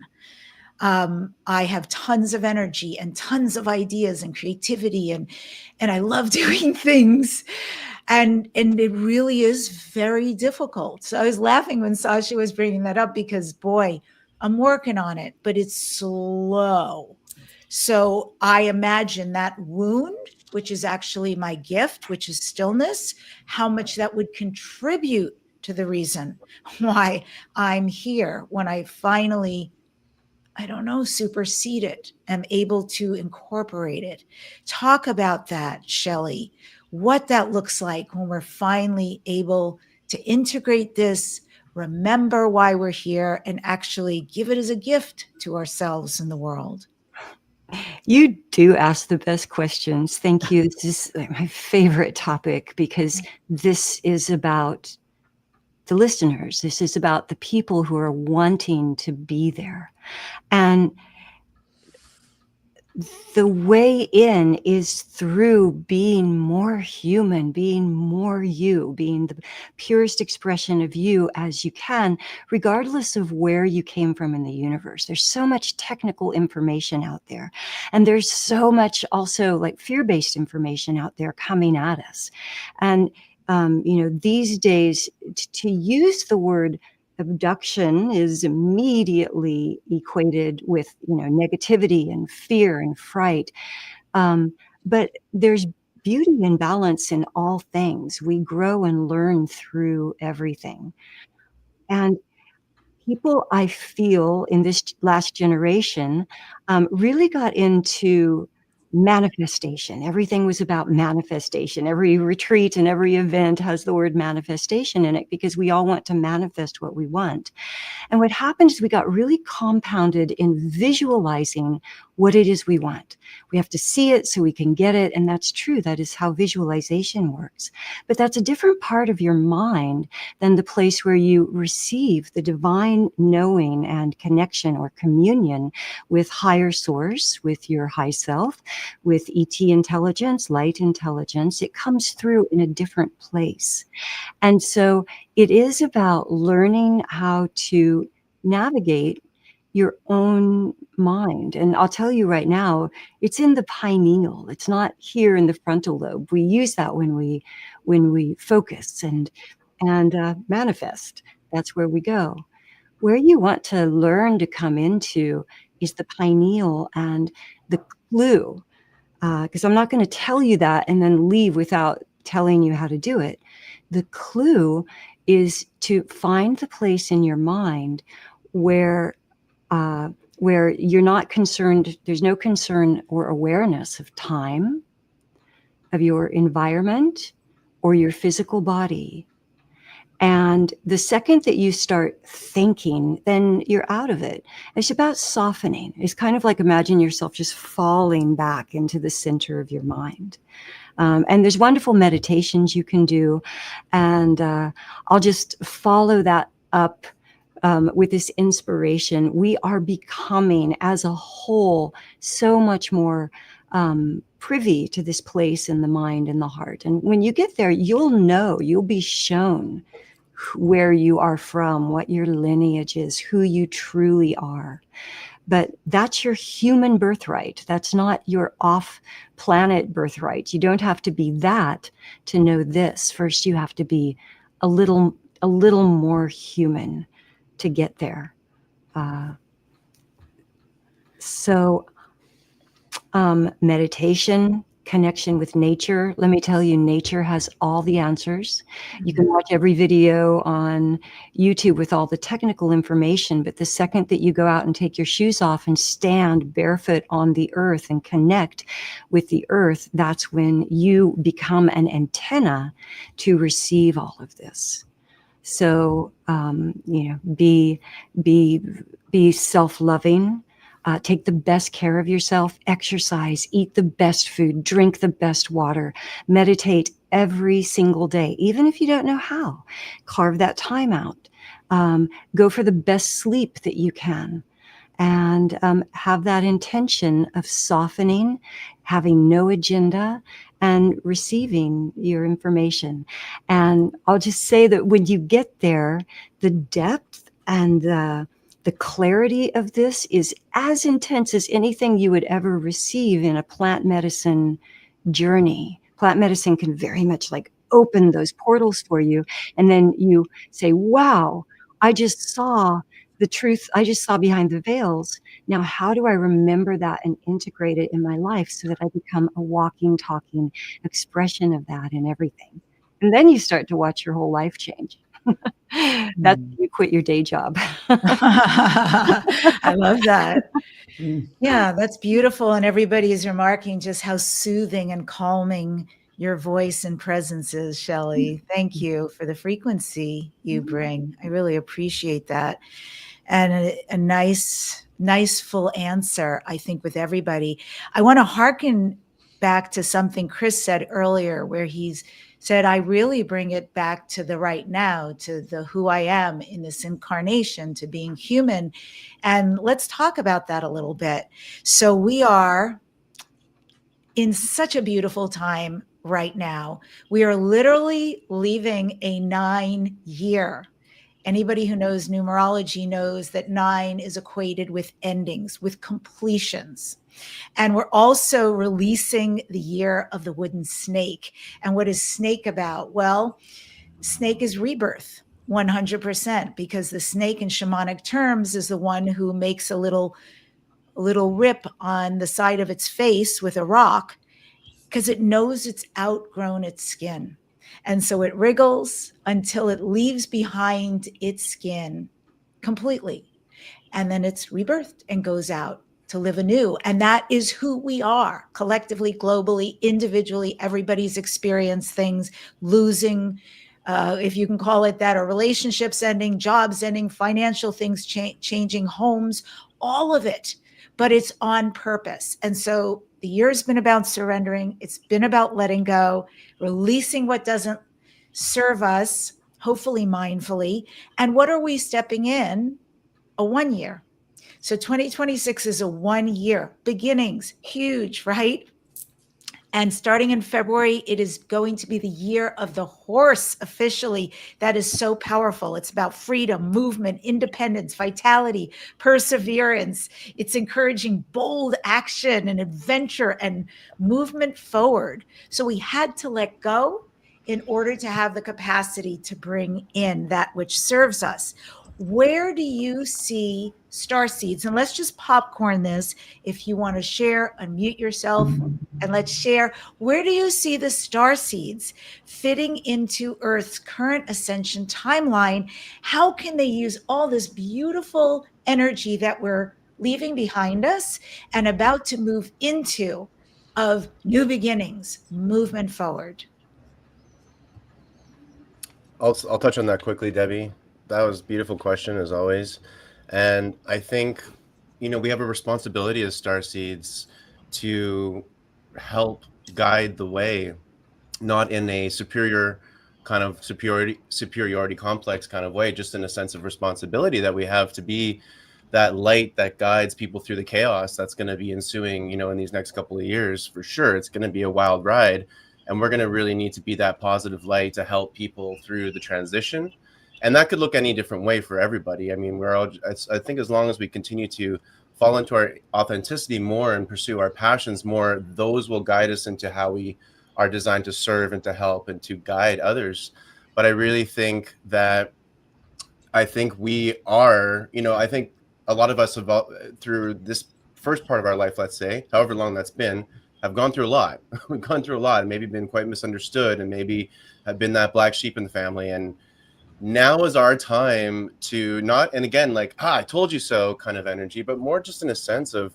I have tons of energy and tons of ideas and creativity, and I love doing things. And it really is very difficult. So I was laughing when Sasha was bringing that up, because boy, I'm working on it, but it's slow. So I imagine that wound which is actually my gift, which is stillness, how much that would contribute to the reason why I'm here when I finally, I don't know, supersede it, am able to incorporate it. Talk about that, Shelley, what that looks like when we're finally able to integrate this, remember why we're here, and actually give it as a gift to ourselves and the world. You do ask the best questions. Thank you. This is my favorite topic because this is about the listeners. This is about the people who are wanting to be there. And the way in is through being more human, being more you, being the purest expression of you as you can, regardless of where you came from in the universe. There's so much technical information out there. And there's so much also like fear-based information out there coming at us. And, these days to use the word abduction is immediately equated with, negativity and fear and fright. But there's beauty and balance in all things. We grow and learn through everything. And people, I feel, in this last generation, really got into manifestation. Everything was about manifestation. Every retreat and every event has the word manifestation in it because we all want to manifest what we want. And what happened is we got really compounded in visualizing what it is we want. We have to see it so we can get it. And that's true. That is how visualization works. But that's a different part of your mind than the place where you receive the divine knowing and connection or communion with higher source, with your high self, with ET intelligence, light intelligence. It comes through in a different place. And so it is about learning how to navigate your own mind. And I'll tell you right now, it's in the pineal. It's not here in the frontal lobe. We use that when we focus and manifest. That's where we go. Where you want to learn to come into is the pineal and the clue. Because I'm not going to tell you that and then leave without telling you how to do it. The clue is to find the place in your mind where you're not concerned, there's no concern or awareness of time, of your environment, or your physical body. And the second that you start thinking, then you're out of it. It's about softening. It's kind of like imagine yourself just falling back into the center of your mind. And there's wonderful meditations you can do. And I'll just follow that up with this inspiration. We are becoming as a whole so much more privy to this place in the mind and the heart. And when you get there, you'll be shown where you are from, what your lineage is, who you truly are. But that's your human birthright. That's not your off-planet birthright. You don't have to be that to know this. First, you have to be a little more human to get there. Meditation, connection with nature. Let me tell you, nature has all the answers. You can watch every video on YouTube with all the technical information, but the second that you go out and take your shoes off and stand barefoot on the earth and connect with the earth, that's when you become an antenna to receive all of this. So, be self-loving. Take the best care of yourself, exercise, eat the best food, drink the best water, meditate every single day, even if you don't know how. Carve that time out. Go for the best sleep that you can. And have that intention of softening, having no agenda, and receiving your information. And I'll just say that when you get there, the depth and the clarity of this is as intense as anything you would ever receive in a plant medicine journey. Plant medicine can very much like open those portals for you. And then you say, wow, I just saw the truth I just saw behind the veils. Now, how do I remember that and integrate it in my life so that I become a walking, talking expression of that in everything? And then you start to watch your whole life change. That's when you quit your day job. I love that. Yeah, that's beautiful. And everybody is remarking just how soothing and calming your voice and presence is, Shelley. Thank you for the frequency you bring. I really appreciate that. And a nice full answer, I think, with everybody. I want to hearken back to something Chris said earlier, where he's said, I really bring it back to the right now, to the who I am in this incarnation, to being human. And let's talk about that a little bit. So we are in such a beautiful time right now. We are literally leaving a 9-year. Anybody who knows numerology knows that 9 is equated with endings, with completions. And we're also releasing the year of the wooden snake. And what is snake about? Well, snake is rebirth, 100%, because the snake in shamanic terms is the one who makes a little rip on the side of its face with a rock because it knows it's outgrown its skin. And so it wriggles until it leaves behind its skin completely. And then it's rebirthed and goes out to live anew. And that is who we are collectively, globally, individually. Everybody's experienced things, losing, if you can call it that, or relationships ending, jobs ending, financial things changing, homes, all of it. But it's on purpose. And so the year's been about surrendering. It's been about letting go, releasing what doesn't serve us, hopefully mindfully. And what are we stepping in? A 1 year. So 2026 is a 1 year. Beginnings, huge, right? And starting in February, it is going to be the year of the horse officially. That is so powerful. It's about freedom, movement, independence, vitality, perseverance. It's encouraging bold action and adventure and movement forward. So we had to let go in order to have the capacity to bring in that which serves us. Where do you see starseeds? And let's just popcorn this. If you want to share, unmute yourself and let's share. Where do you see the starseeds fitting into Earth's current ascension timeline? How can they use all this beautiful energy that we're leaving behind us and about to move into of new beginnings, movement forward? I'll touch on that quickly, Debbie. That was a beautiful question, as always. And I think, we have a responsibility as starseeds to help guide the way, not in a superiority complex kind of way, just in a sense of responsibility that we have to be that light that guides people through the chaos that's going to be ensuing, in these next couple of years. For sure, it's going to be a wild ride. And we're going to really need to be that positive light to help people through the transition. And that could look any different way for everybody. I mean, I think as long as we continue to fall into our authenticity more and pursue our passions more, those will guide us into how we are designed to serve and to help and to guide others. But I really think that we are, I think a lot of us have, through this first part of our life, let's say, however long that's been, have gone through a lot. We've gone through a lot and maybe been quite misunderstood and maybe have been that black sheep in the family. And now is our time to not, and again, like, I told you so kind of energy, but more just in a sense of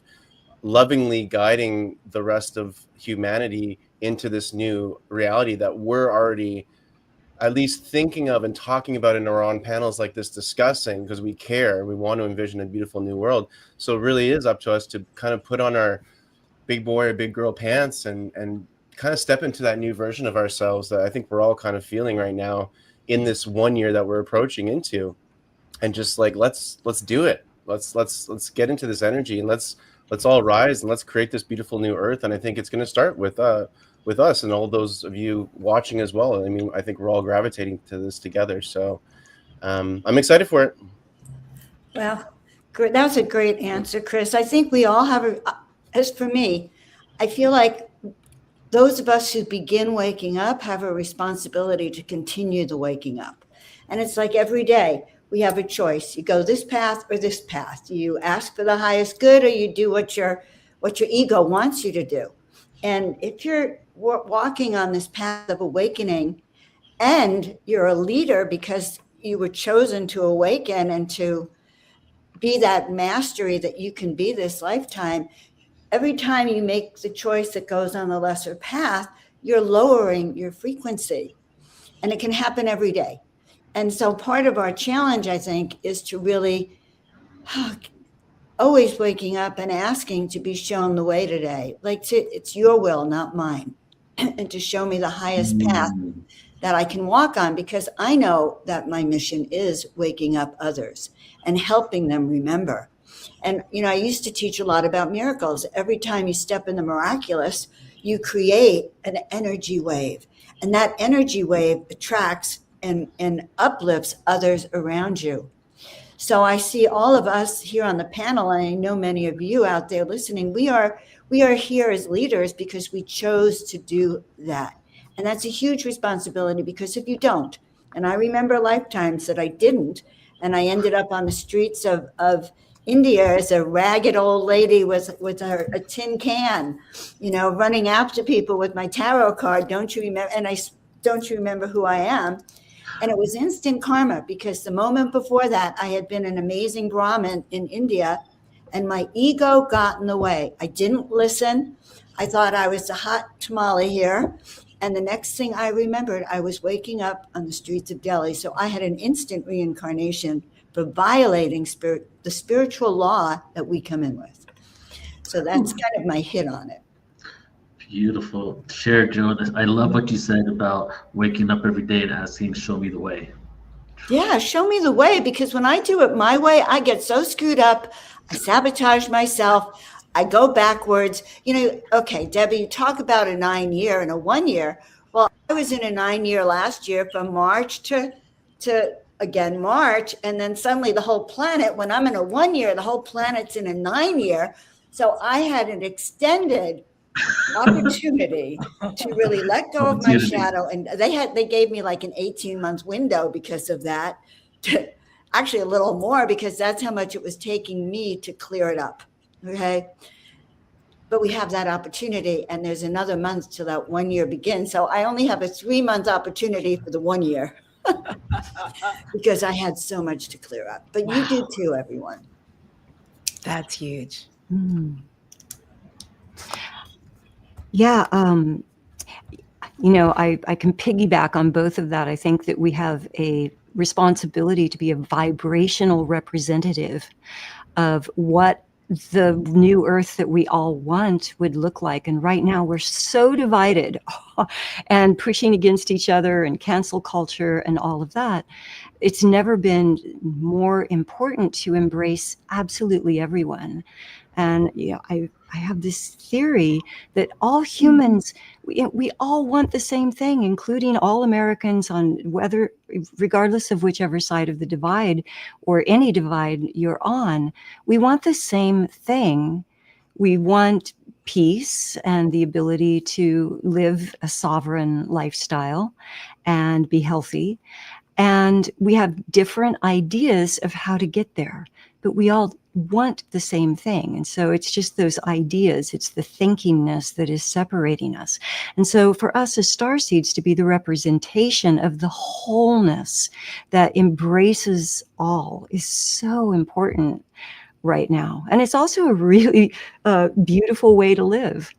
lovingly guiding the rest of humanity into this new reality that we're already at least thinking of and talking about in our own panels like this, discussing, because we care. We want to envision a beautiful new world. So it really is up to us to kind of put on our big boy or big girl pants and kind of step into that new version of ourselves that I think we're all kind of feeling right now in this 1 year that we're approaching into, and just like, let's do it. Let's get into this energy and let's all rise and let's create this beautiful new earth. And I think it's going to start with us and all those of you watching as well. I mean, I think we're all gravitating to this together. So I'm excited for it. Well, great. That was a great answer, Chris. I think we all have as for me, I feel like those of us who begin waking up have a responsibility to continue the waking up. And it's like every day we have a choice. You go this path or this path. You ask for the highest good, or you do what your ego wants you to do. And if you're walking on this path of awakening, and you're a leader because you were chosen to awaken and to be that mastery that you can be this lifetime, every time you make the choice that goes on the lesser path, you're lowering your frequency. And it can happen every day. And so part of our challenge, I think, is to really always waking up and asking to be shown the way today. Like, it's your will, not mine. And to show me the highest path that I can walk on, because I know that my mission is waking up others and helping them remember. And, I used to teach a lot about miracles. Every time you step in the miraculous, you create an energy wave. And that energy wave attracts and uplifts others around you. So I see all of us here on the panel, and I know many of you out there listening, we are here as leaders because we chose to do that. And that's a huge responsibility, because if you don't, and I remember lifetimes that I didn't, and I ended up on the streets of India as a ragged old lady with a tin can, running after people with my tarot card. Don't you remember? And don't you remember who I am? And it was instant karma, because the moment before that, I had been an amazing Brahmin in India, and my ego got in the way. I didn't listen. I thought I was a hot tamale here. And the next thing I remembered, I was waking up on the streets of Delhi. So I had an instant reincarnation for violating the spiritual law that we come in with. So that's kind of my hit on it. Beautiful. Share, Joe. I love what you said about waking up every day and asking, show me the way. Yeah, show me the way, because when I do it my way, I get so screwed up. I sabotage myself. I go backwards. Okay, Debbie, you talk about a 9-year and a 1 year. Well, I was in a 9-year last year from March to again March, and then suddenly the whole planet, when I'm in a 1 year, the whole planet's in a 9-year. So I had an extended opportunity to really let go of my shadow, and they gave me like an 18-month window because of that. Actually, a little more, because that's how much it was taking me to clear it up. Okay. But we have that opportunity, and there's another month till that 1 year begins. So I only have a 3-month opportunity for the 1 year because I had so much to clear up. But you do too, everyone. That's huge. Yeah. I can piggyback on both of that. I think that we have a responsibility to be a vibrational representative of what the new earth that we all want would look like. And right now we're so divided and pushing against each other and cancel culture and all of that. It's never been more important to embrace absolutely everyone. And I have this theory that all humans, we all want the same thing, including all Americans, regardless of whichever side of the divide or any divide you're on. We want the same thing. We want peace and the ability to live a sovereign lifestyle and be healthy. And we have different ideas of how to get there, but we all want the same thing. And so it's just those ideas, it's the thinkingness that is separating us. And so for us as starseeds to be the representation of the wholeness that embraces all is so important right now. And it's also a really beautiful way to live.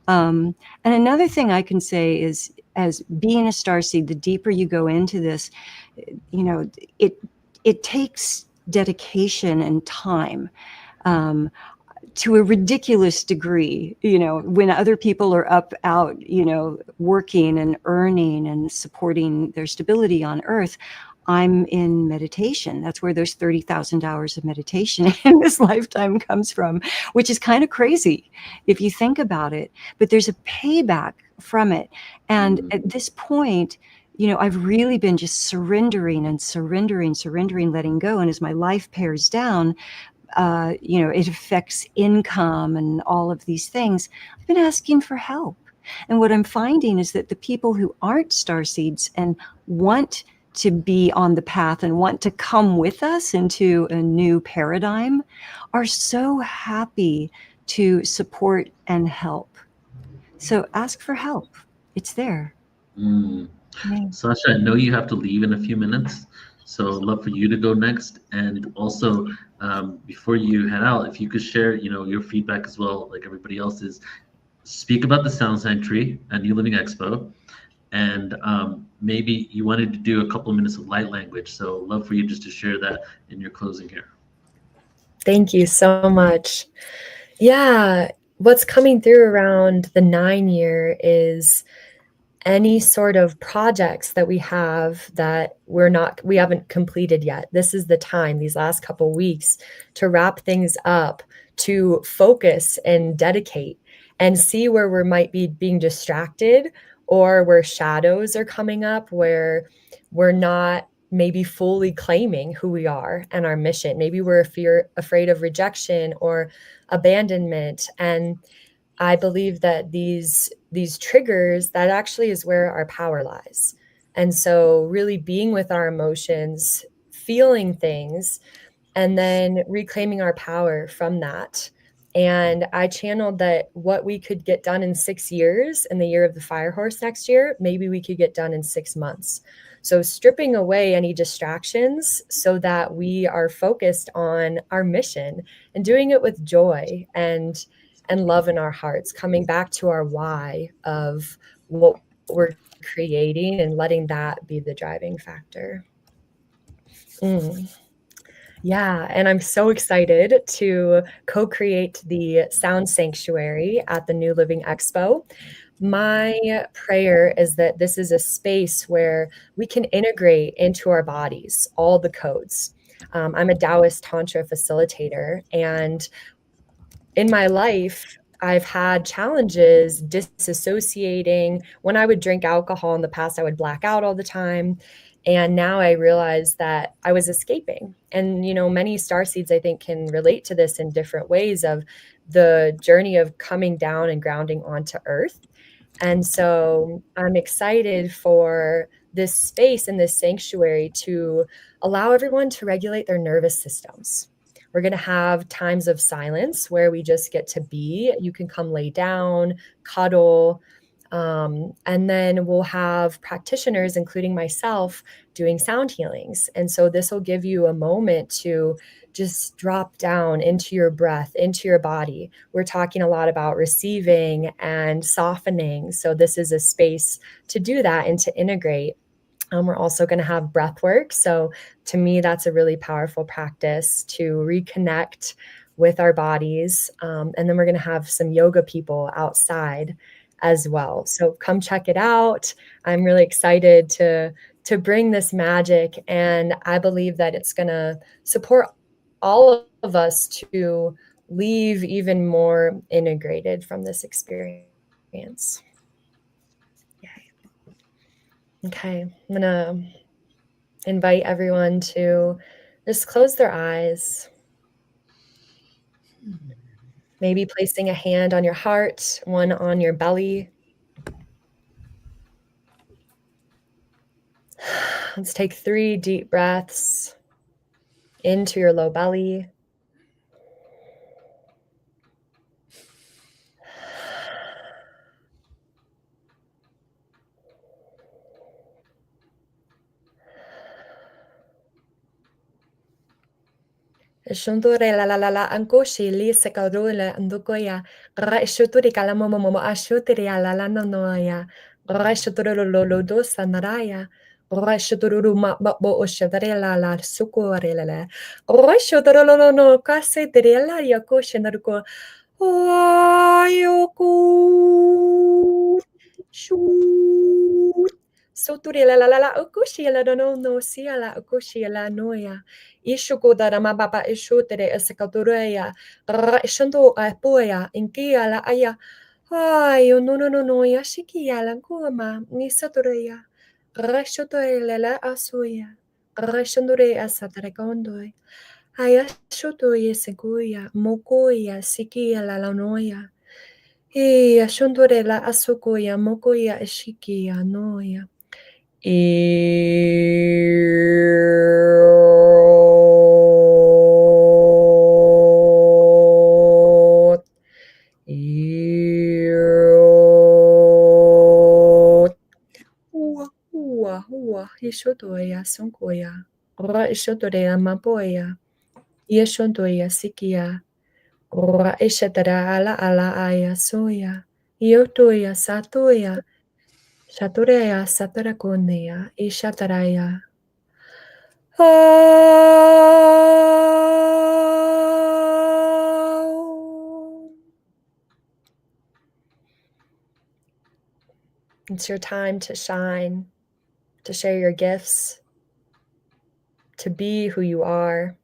And another thing I can say is, as being a starseed, the deeper you go into this, it takes dedication and time to a ridiculous degree. When other people are out, working and earning and supporting their stability on Earth, I'm in meditation. That's where those 30,000 hours of meditation in this lifetime comes from, which is kind of crazy if you think about it. But there's a payback from it. And at this point, I've really been just surrendering, letting go. And as my life pares down, it affects income and all of these things. I've been asking for help. And what I'm finding is that the people who aren't starseeds and want to be on the path and want to come with us into a new paradigm are so happy to support and help. So ask for help. It's there. Mm. Yeah. Sasha, I know you have to leave in a few minutes, so I'd love for you to go next. And also, before you head out, if you could share, your feedback as well, like everybody else's. Speak about the Sound Sanctuary at New Living Expo, and maybe you wanted to do a couple of minutes of light language. So, love for you just to share that in your closing here. Thank you so much. Yeah, what's coming through around the 9-year is any sort of projects that we have that we haven't completed yet. This is the time, these last couple weeks, to wrap things up, to focus and dedicate and see where we might be being distracted, or where shadows are coming up, where we're not maybe fully claiming who we are and our mission. Maybe we're afraid of rejection or abandonment. And I believe that these triggers, that actually is where our power lies. And so really being with our emotions, feeling things, and then reclaiming our power from that. And I channeled that what we could get done in 6 years, in the year of the fire horse next year, maybe we could get done in 6 months. So stripping away any distractions so that we are focused on our mission and doing it with joy and love in our hearts, coming back to our why of what we're creating and letting that be the driving factor. Yeah, and I'm so excited to co-create the Sound Sanctuary at the New Living Expo. My prayer is that this is a space where we can integrate into our bodies all the codes. I'm a Taoist Tantra facilitator, and in my life, I've had challenges disassociating. When I would drink alcohol in the past, I would black out all the time. And now I realize that I was escaping. And, many starseeds, I think, can relate to this in different ways of the journey of coming down and grounding onto Earth. And so I'm excited for this space and this sanctuary to allow everyone to regulate their nervous systems. We're going to have times of silence where we just get to be. You can come lay down, cuddle, and then we'll have practitioners, including myself, doing sound healings. And so this will give you a moment to just drop down into your breath, into your body. We're talking a lot about receiving and softening. So this is a space to do that and to integrate. We're also going to have breath work. So to me, that's a really powerful practice to reconnect with our bodies. And then we're going to have some yoga people outside as well. So come check it out. I'm really excited to bring this magic. And I believe that it's going to support all of us to leave even more integrated from this experience. Okay, I'm going to invite everyone to just close their eyes. Maybe placing a hand on your heart, one on your belly. Let's take 3 deep breaths into your low belly. Shundore la la la la ankoshi li sekarule andokoya raishuturi kalamomo ashutiri la la noya raishuturu lo do sanaraya raishuturu ma bo oshadare la sukore la raishuturu no kase la yakoshi naruko ayoku shu Soturi la okushi la no sia la okushi la noya. Ishuko da mababa ishutere esakatureya. Shando apoya inkia la aya. Ay no ya shikia la goma ni satureya. Rashotore la asuya. Rashandore asatrekondoi. Aya shotoye seguya. Mokoya sikia la noya. E ashondore la asukoya mokoya shikia noya. Ishotoya sonkoya. Ora ishotoya mapoya. Yeshontoya sikia. Ora ishatara ala aya soya. Yotoya satoya. Shatoreya satarakoneya. Ishataraya. It's your time to shine, to share your gifts, to be who you are.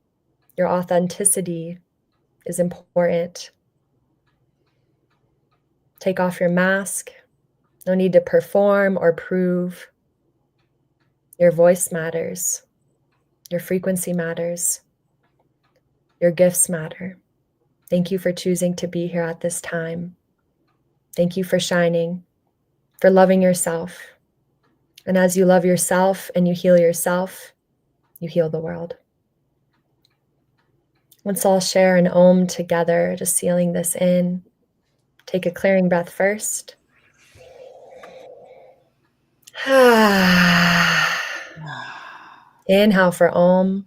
Your authenticity is important. Take off your mask. No need to perform or prove. Your voice matters. Your frequency matters. Your gifts matter. Thank you for choosing to be here at this time. Thank you for shining, for loving yourself. And as you love yourself and you heal yourself, you heal the world. Let's all share an Om together, just sealing this in. Take a clearing breath first. Inhale for Om.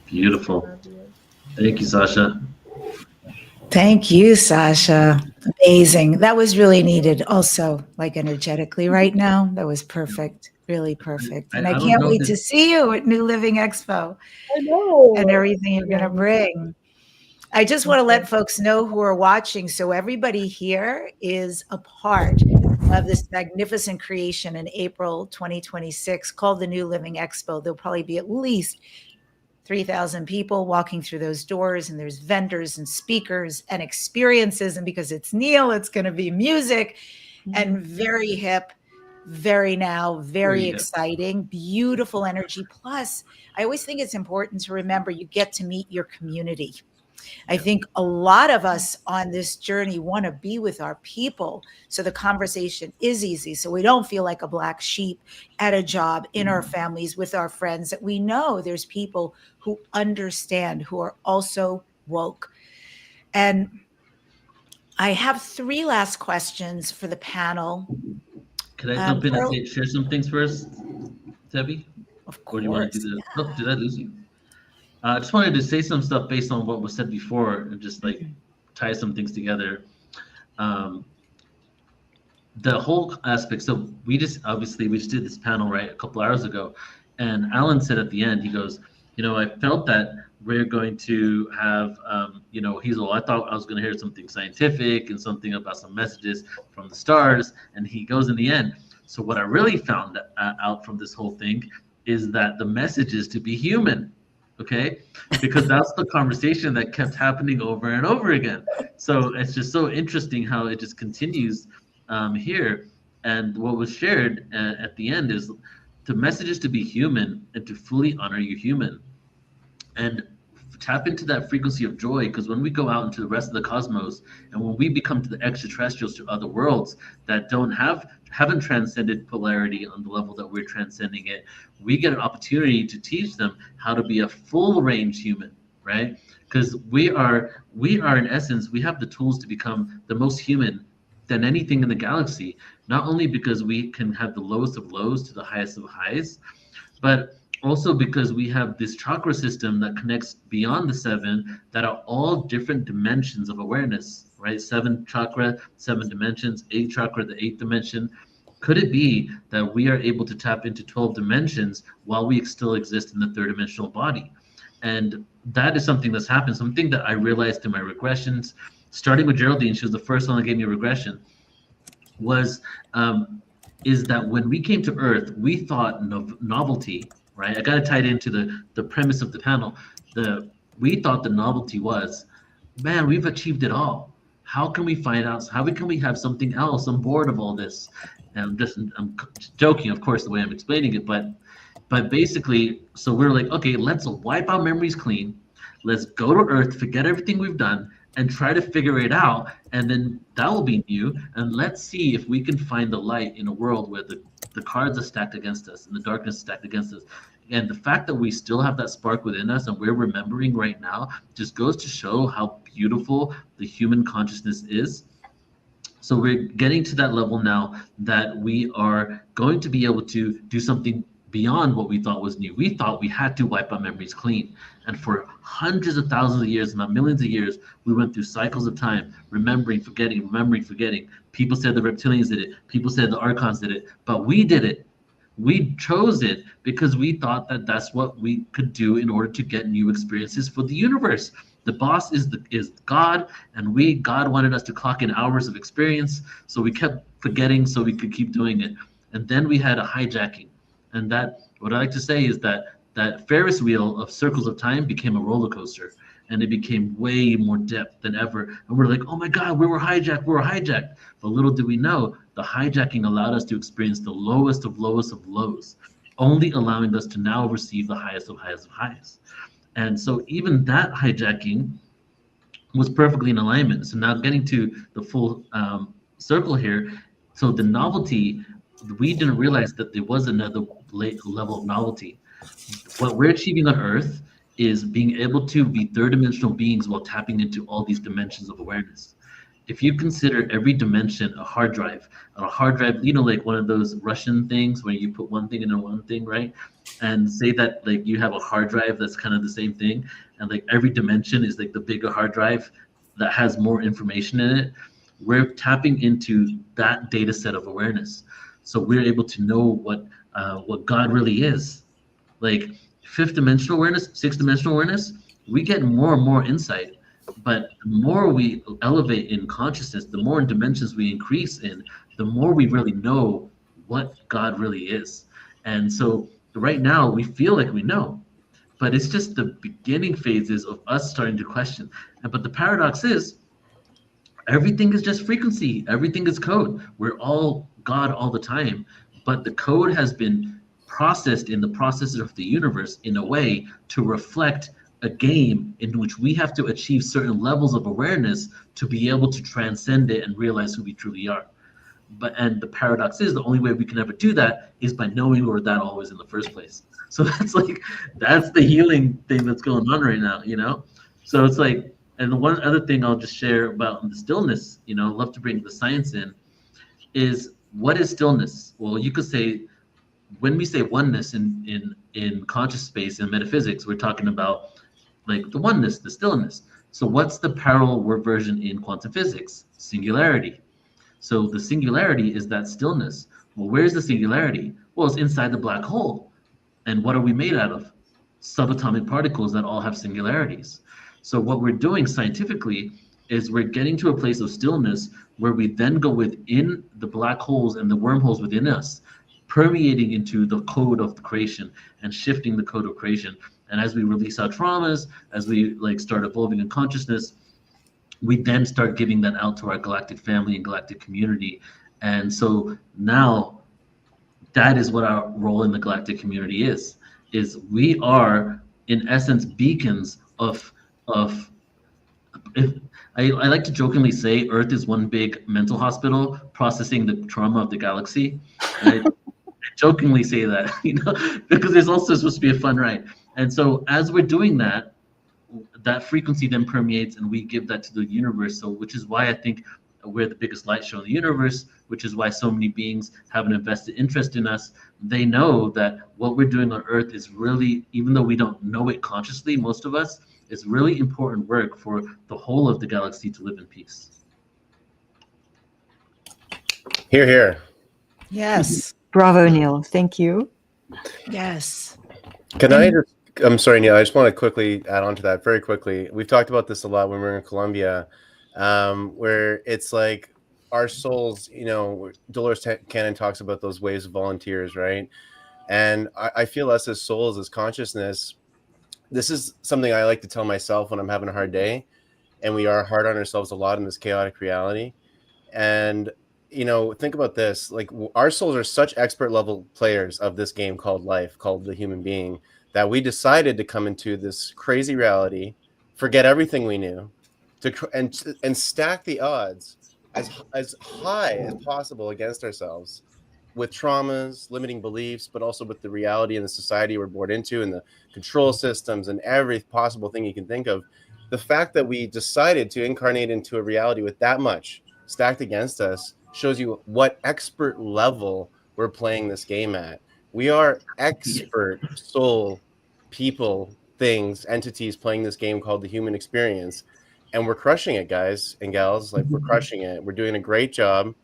Beautiful. Thank you, Sasha. Thank you, Sasha. Amazing. That was really needed also, like energetically right now. That was perfect. Really perfect. And I don't can't know wait if to see you at New Living Expo I know. and everything you're going to bring. I just want to let folks know who are watching. So everybody here is a part of this magnificent creation in April 2026 called the New Living Expo. There'll probably be at least 3,000 people walking through those doors, and there's vendors and speakers and experiences. And because it's Neil, it's going to be music and very hip, very now, very exciting, beautiful energy. Plus, I always think it's important to remember you get to meet your community. I think a lot of us on this journey want to be with our people. So the conversation is easy. So we don't feel like a black sheep at a job, in our families, with our friends, that we know there's people who understand, who are also woke. And I have 3 last questions for the panel. Can I jump in and share some things first, Debbie? Of course. Or do you want to do that? Oh, did I lose you? I just wanted to say some stuff based on what was said before and just like tie some things together. The whole aspect. So we just did this panel right a couple hours ago, and Alan said at the end, he goes, I felt that we're going to have, I thought I was going to hear something scientific and something about some messages from the stars, and he goes in the end. So what I really found out from this whole thing is that the message is to be human. Okay, because that's the conversation that kept happening over and over again. So it's just so interesting how it just continues here. And what was shared at the end is the message is to be human and to fully honor your human and tap into that frequency of joy. Because when we go out into the rest of the cosmos and when we become to the extraterrestrials, to other worlds that haven't transcended polarity on the level that we're transcending it, we get an opportunity to teach them how to be a full range human, right? Because we are in essence, we have the tools to become the most human than anything in the galaxy, not only because we can have the lowest of lows to the highest of highs, but also because we have this chakra system that connects beyond the 7 that are all different dimensions of awareness, right? 7 chakra, 7 dimensions, 8 chakra, the 8th dimension. Could it be that we are able to tap into 12 dimensions while we still exist in the 3rd dimensional body? And that is something that's happened, something that I realized in my regressions, starting with Geraldine. She was the first one that gave me a regression, is that when we came to Earth, we thought novelty, right? I got to tie it into the premise of the panel. We thought the novelty was, man, we've achieved it all. how can we find out? How can we have something else on board of all this? And I'm joking, of course, the way I'm explaining it, but basically, so we're like, okay, let's wipe our memories clean. Let's go to Earth, forget everything we've done, and try to figure it out. And then that will be new. And let's see if we can find the light in a world where the cards are stacked against us and the darkness is stacked against us. And the fact that we still have that spark within us and we're remembering right now just goes to show how beautiful the human consciousness is. So we're getting to that level now that we are going to be able to do something beyond what we thought was new. We thought we had to wipe our memories clean. And for hundreds of thousands of years, not millions of years, we went through cycles of time, remembering, forgetting, remembering, forgetting. People said the reptilians did it. People said the archons did it. But we did it. We chose it because we thought that that's what we could do in order to get new experiences for the universe. The boss is God, and God wanted us to clock in hours of experience, so we kept forgetting so we could keep doing it. And then we had a hijacking. And that, what I like to say is that Ferris wheel of circles of time became a roller coaster, and it became way more depth than ever. And we're like, oh my God, we were hijacked. But little did we know, the hijacking allowed us to experience the lowest of lows, only allowing us to now receive the highest of highs. And so even that hijacking was perfectly in alignment. So now getting to the full circle here, so the novelty, we didn't realize that there was another level of novelty. What we're achieving on Earth is being able to be third dimensional beings while tapping into all these dimensions of awareness. If you consider every dimension a hard drive, you know, like one of those Russian things where you put one thing into one thing, right? And say that like you have a hard drive that's kind of the same thing, and like every dimension is like the bigger hard drive that has more information in it. We're tapping into that data set of awareness, so we're able to know what God really is. Like fifth dimensional awareness, sixth dimensional awareness, we get more and more insight. But the more we elevate in consciousness, the more in dimensions we increase in, the more we really know what God really is. And so right now we feel like we know, but it's just the beginning phases of us starting to question. But the paradox is everything is just frequency, everything is code. We're all God all the time, but the code has been processed in the processor of the universe in a way to reflect a game in which we have to achieve certain levels of awareness to be able to transcend it and realize who we truly are. And the paradox is the only way we can ever do that is by knowing we're that always in the first place. So that's the healing thing that's going on right now, you know? So it's like, and the one other thing I'll just share about the stillness, you know, I'd love to bring the science in, is what is stillness? Well, you could say, when we say oneness in conscious space and metaphysics, we're talking about like the oneness, the stillness. So what's the parallel word version in quantum physics? Singularity. So the singularity is that stillness. Well, where's the singularity? Well, it's inside the black hole. And what are we made out of? Subatomic particles that all have singularities. So what we're doing scientifically is we're getting to a place of stillness where we then go within the black holes and the wormholes within us, permeating into the code of creation and shifting the code of creation. And as we release our traumas, as we like start evolving in consciousness, we then start giving that out to our galactic family and galactic community. And so now that is what our role in the galactic community is we are in essence beacons of I like to jokingly say Earth is one big mental hospital processing the trauma of the galaxy. I jokingly say that, you know, because there's also supposed to be a fun ride. And so as we're doing that, that frequency then permeates and we give that to the universe. So which is why I think we're the biggest light show in the universe, which is why so many beings have an invested interest in us. They know that what we're doing on Earth is really, even though we don't know it consciously, most of us, is really important work for the whole of the galaxy to live in peace. Hear, hear. Yes. Bravo, Neil. Thank you. Yes. I'm sorry, Neil. I just want to quickly add on to that very quickly. We've talked about this a lot when we were in Colombia, where it's like our souls, you know, Dolores Cannon talks about those waves of volunteers, right? And I feel us as souls, as consciousness, this is something I like to tell myself when I'm having a hard day, and we are hard on ourselves a lot in this chaotic reality. And think about this, like our souls are such expert level players of this game called life, called the human being, that we decided to come into this crazy reality, forget everything we knew, and stack the odds as high as possible against ourselves, with traumas, limiting beliefs, but also with the reality and the society we're born into, and the control systems and every possible thing you can think of. The fact that we decided to incarnate into a reality with that much stacked against us shows you what expert level we're playing this game at. We are expert soul people, things, entities playing this game called the human experience. And we're crushing it, guys and gals. Like, we're crushing it. We're doing a great job.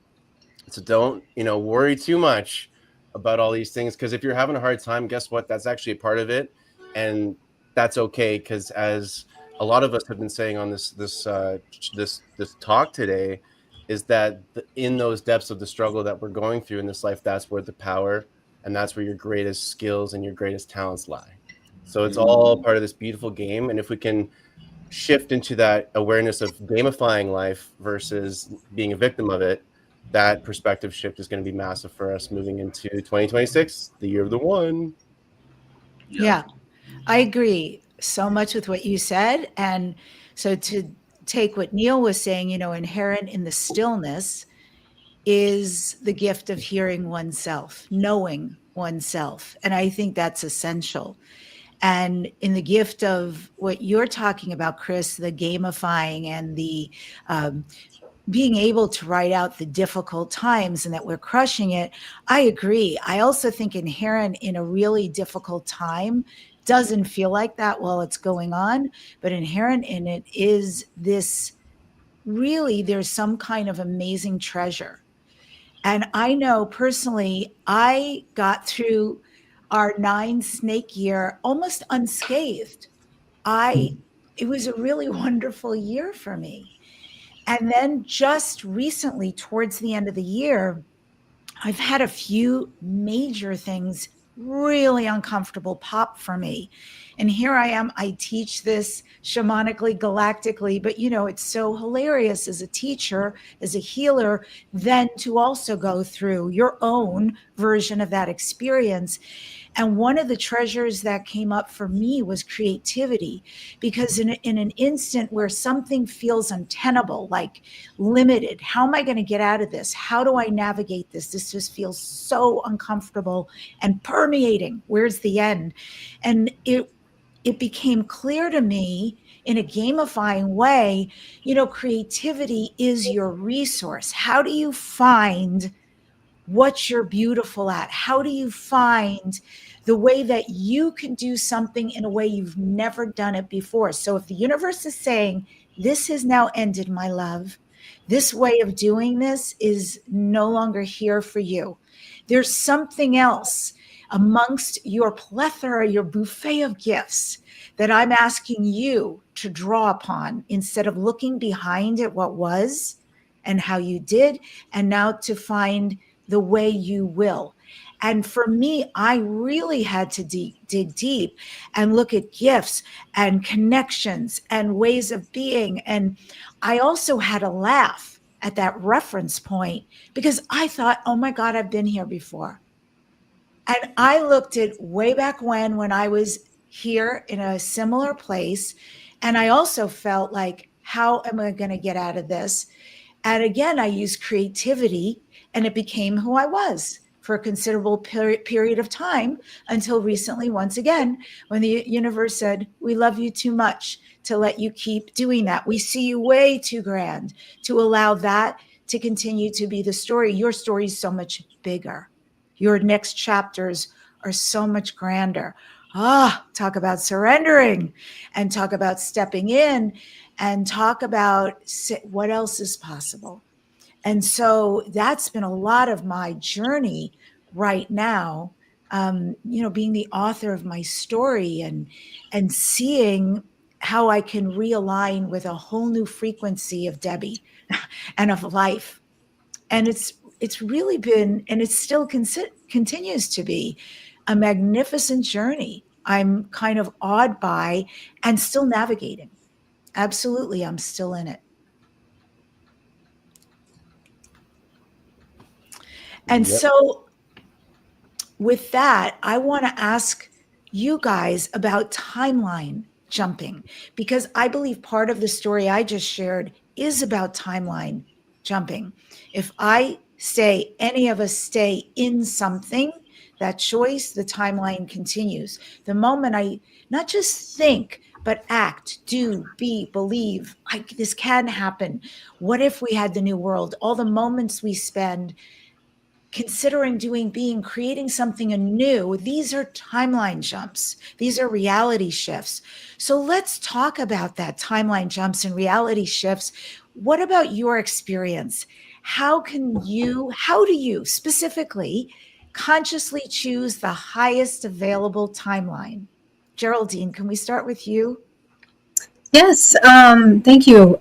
So don't, worry too much about all these things, because if you're having a hard time, guess what? That's actually a part of it. And that's okay, because as a lot of us have been saying on this talk today, is that in those depths of the struggle that we're going through in this life, that's where the power and that's where your greatest skills and your greatest talents lie. So it's all part of this beautiful game. And if we can shift into that awareness of gamifying life versus being a victim of it, that perspective shift is going to be massive for us moving into 2026, the year of the one. Yeah, I agree so much with what you said. And so to take what Neil was saying, inherent in the stillness is the gift of hearing oneself, knowing oneself. And I think that's essential. And in the gift of what you're talking about, Chris, the gamifying and the being able to write out the difficult times and that we're crushing it, I agree. I also think inherent in a really difficult time doesn't feel like that while it's going on, but inherent in it is this, really, there's some kind of amazing treasure. And I know personally, I got through our 9 snake year almost unscathed. It was a really wonderful year for me. And then just recently, towards the end of the year, I've had a few major things really uncomfortable pop for me. And here I am, I teach this shamanically, galactically, but it's so hilarious as a teacher, as a healer, then to also go through your own version of that experience. And one of the treasures that came up for me was creativity, because in an instant where something feels untenable, like limited, how am I going to get out of this? How do I navigate this? This just feels so uncomfortable and permeating. Where's the end? And it became clear to me in a gamifying way, creativity is your resource. How do you find what you're beautiful at? How do you find the way that you can do something in a way you've never done it before? So if the universe is saying, this has now ended, my love, this way of doing this is no longer here for you, there's something else amongst your plethora, your buffet of gifts that I'm asking you to draw upon, instead of looking behind at what was and how you did, and now to find the way you will. And for me, I really had to dig deep and look at gifts and connections and ways of being. And I also had a laugh at that reference point, because I thought, oh my God, I've been here before. And I looked at way back when I was here in a similar place. And I also felt like, how am I going to get out of this? And again, I used creativity, and it became who I was for a considerable period of time, until recently, once again, when the universe said, we love you too much to let you keep doing that. We see you way too grand to allow that to continue to be the story. Your story is so much bigger. Your next chapters are so much grander. Talk about surrendering, and talk about stepping in, and talk about what else is possible. And so that's been a lot of my journey right now, being the author of my story, and seeing how I can realign with a whole new frequency of Debbie and of life. And it's really been, and it still continues to be, a magnificent journey I'm kind of awed by and still navigating. Absolutely, I'm still in it. And Yep. so with that, I want to ask you guys about timeline jumping, because I believe part of the story I just shared is about timeline jumping. If any of us stay in something, that choice, the timeline continues. The moment I not just think, but act, do, be, believe, this can happen. What if we had the new world? All the moments we spend considering doing, being, creating something anew, these are timeline jumps. These are reality shifts. So let's talk about that, timeline jumps and reality shifts. What about your experience? How do you specifically consciously choose the highest available timeline? Geraldine, can we start with you? Yes, thank you.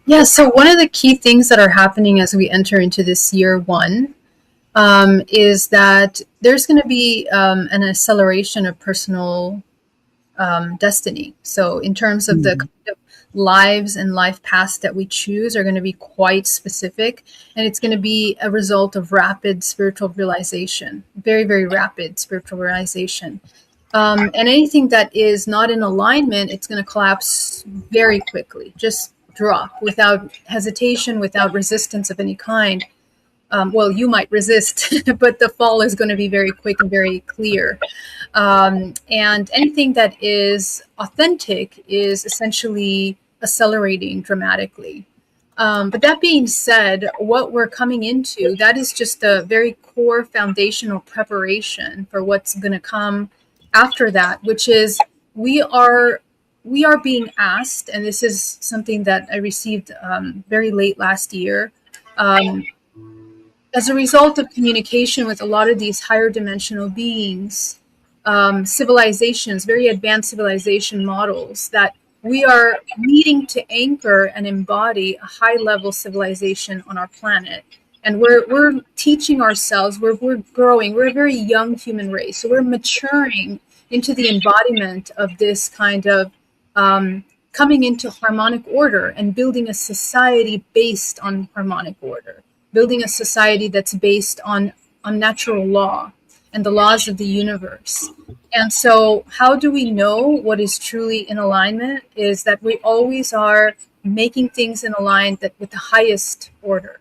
Yeah, so one of the key things that are happening as we enter into this year one is that there's going to be an acceleration of personal destiny. So in terms of the kind of lives and life paths that we choose are going to be quite specific, and it's going to be a result of rapid spiritual realization, very, very rapid spiritual realization. And anything that is not in alignment, it's going to collapse very quickly, just drop without hesitation, without resistance of any kind. Well, you might resist, but the fall is going to be very quick and very clear. And anything that is authentic is essentially accelerating dramatically. But that being said, what we're coming into, that is just a very core foundational preparation for what's going to come after that, which is we are being asked, and this is something that I received very late last year, as a result of communication with a lot of these higher dimensional beings, civilizations, very advanced civilization models, that we are needing to anchor and embody a high level civilization on our planet. And we're teaching ourselves, we're growing, we're a very young human race. So we're maturing into the embodiment of this kind of coming into harmonic order and building a society based on harmonic order, building a society that's based on natural law and the laws of the universe. And so how do we know what is truly in alignment is that we always are making things in alignment with the highest order,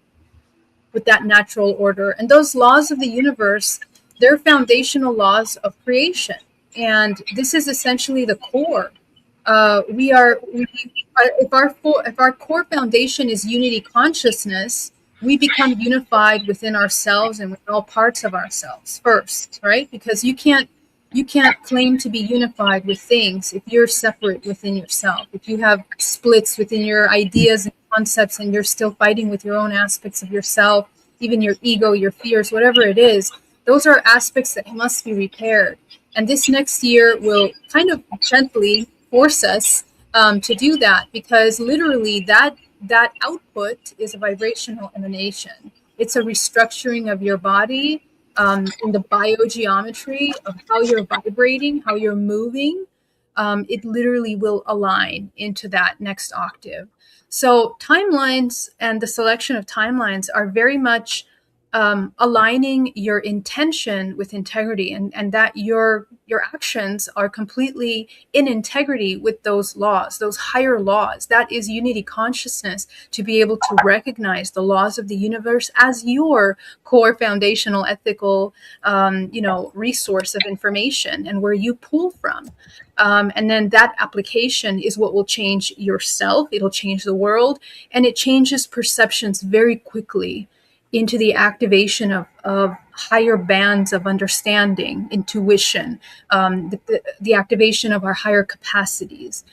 with that natural order. And those laws of the universe, they're foundational laws of creation. And this is essentially the core. If our core foundation is unity consciousness, we become unified within ourselves and with all parts of ourselves first, right? Because you can't claim to be unified with things if you're separate within yourself. If you have splits within your ideas and concepts and you're still fighting with your own aspects of yourself, even your ego, your fears, whatever it is, those are aspects that must be repaired. And this next year will kind of gently force us to do that, because literally that output is a vibrational emanation. It's a restructuring of your body in the biogeometry of how you're vibrating, how you're moving. It literally will align into that next octave. So timelines and the selection of timelines are very much aligning your intention with integrity, and that your actions are completely in integrity with those laws, those higher laws. That is unity consciousness, to be able to recognize the laws of the universe as your core foundational ethical resource of information and where you pull from. And then that application is what will change yourself. It'll change the world, and it changes perceptions very quickly into the activation of higher bands of understanding, intuition, the activation of our higher capacities.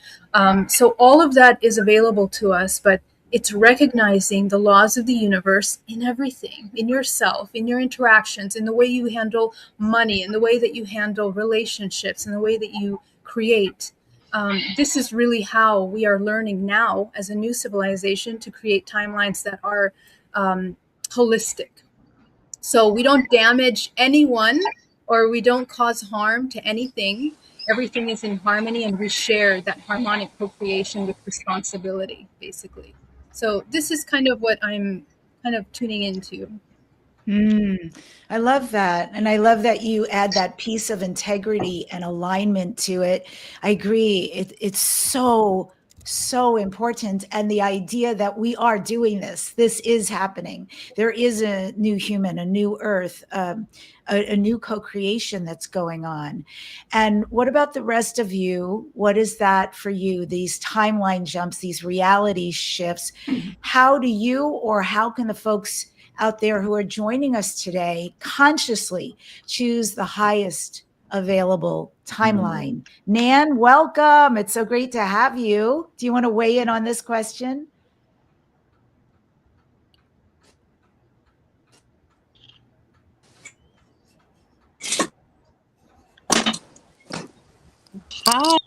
So all of that is available to us, but it's recognizing the laws of the universe in everything, in yourself, in your interactions, in the way you handle money, in the way that you handle relationships, in the way that you create. This is really how we are learning now as a new civilization to create timelines that are holistic. So we don't damage anyone or we don't cause harm to anything. everything is in harmony, and we share that harmonic co-creation with responsibility, basically. So this is kind of what I'm kind of tuning into. I love that. And I love that you add that piece of integrity and alignment to it. I agree. It's so, so important. And the idea that we are doing this is happening. There is a new human, a new earth, a new co-creation that's going on. And what about the rest of you? What is that for you? These timeline jumps, these reality shifts. How do you, or how can the folks out there who are joining us today consciously choose the highest available timeline? Nan, welcome. It's so great to have you. Do you want to weigh in on this question?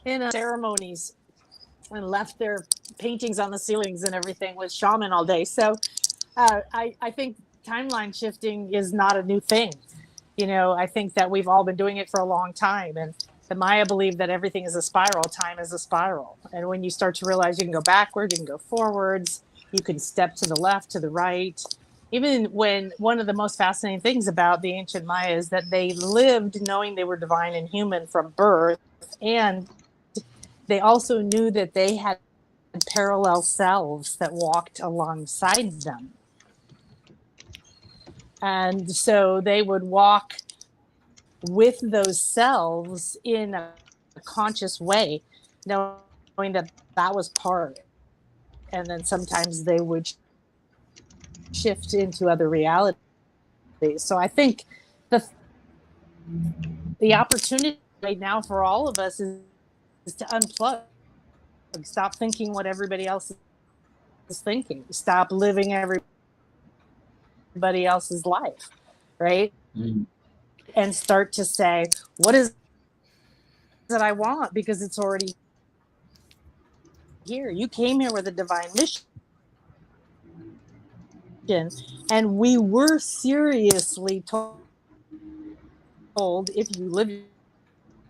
In ceremonies and left their paintings on the ceilings and everything with shaman all day. So I think timeline shifting is not a new thing. You know, I think that we've all been doing it for a long time. And the Maya believed that everything is a spiral, time is a spiral. And when you start to realize you can go backward, you can go forwards, you can step to the left, to the right. Even when one of the most fascinating things about the ancient Maya is that they lived knowing they were divine and human from birth. And they also knew that they had parallel selves that walked alongside them. And so they would walk with those selves in a conscious way, knowing that that was part. And then sometimes they would shift into other realities. So I think the opportunity right now for all of us is to unplug. Stop thinking what everybody else is thinking. Stop living everybody else's life, right? And start to say, what is that I want? Because it's already here. You came here with a divine mission. And we were seriously told, if you live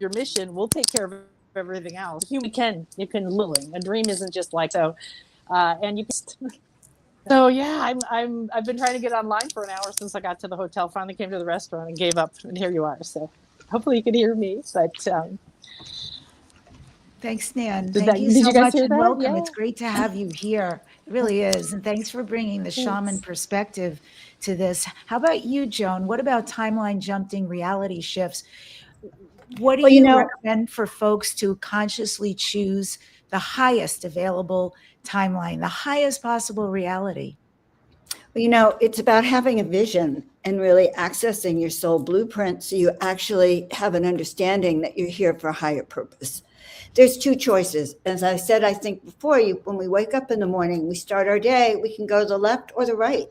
your mission, we'll take care of everything else. You can living. A dream isn't just like so. And you can. So yeah, I've been trying to get online for an hour since I got to the hotel. Finally came to the restaurant and gave up, and here you are. So hopefully you can hear me. But thanks, Nan. Thank you so much and welcome. Yeah. It's great to have you here. It really is. And thanks for bringing the shaman perspective to this. How about you, Joan? What about timeline jumping, reality shifts? What do you recommend for folks to consciously choose the highest available timeline, the highest possible reality? Well, you know, it's about having a vision and really accessing your soul blueprint so you actually have an understanding that you're here for a higher purpose. There's two choices. As I said, I think before, when we wake up in the morning, we start our day, we can go to the left or the right.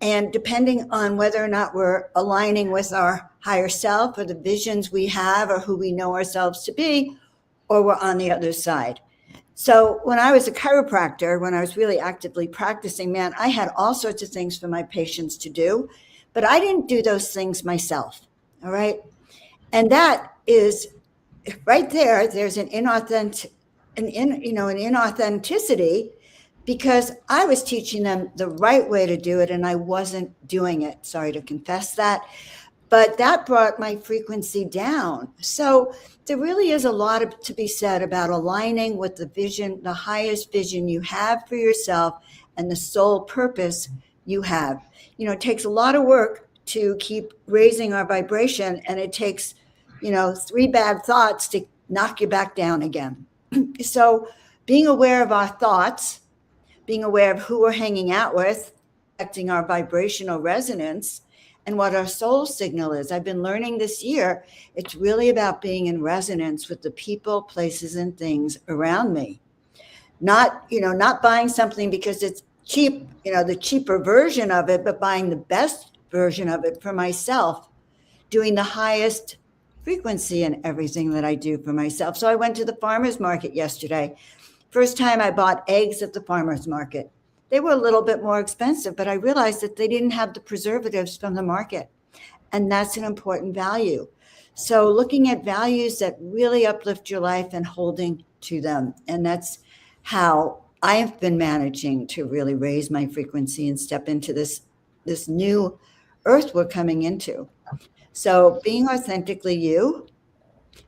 And depending on whether or not we're aligning with our higher self or the visions we have or who we know ourselves to be, or we're on the other side. So when I was a chiropractor, when I was really actively practicing, man, I had all sorts of things for my patients to do, but I didn't do those things myself. All right. And that is right there. There's an inauthenticity because I was teaching them the right way to do it and I wasn't doing it. Sorry to confess that. But that brought my frequency down. So there really is a lot to be said about aligning with the vision, the highest vision you have for yourself and the soul purpose you have. You know, it takes a lot of work to keep raising our vibration, and it takes, 3 bad thoughts to knock you back down again. So being aware of our thoughts, being aware of who we're hanging out with, affecting our vibrational resonance, and what our soul signal is. I've been learning this year, it's really about being in resonance with the people, places, and things around me. Not buying something because it's cheap, the cheaper version of it, but buying the best version of it for myself, doing the highest frequency in everything that I do for myself. So I went to the farmer's market yesterday. First time I bought eggs at the farmer's market. They were a little bit more expensive, but I realized that they didn't have the preservatives from the market. And that's an important value. So looking at values that really uplift your life and holding to them. And that's how I've been managing to really raise my frequency and step into this new earth we're coming into. So being authentically you,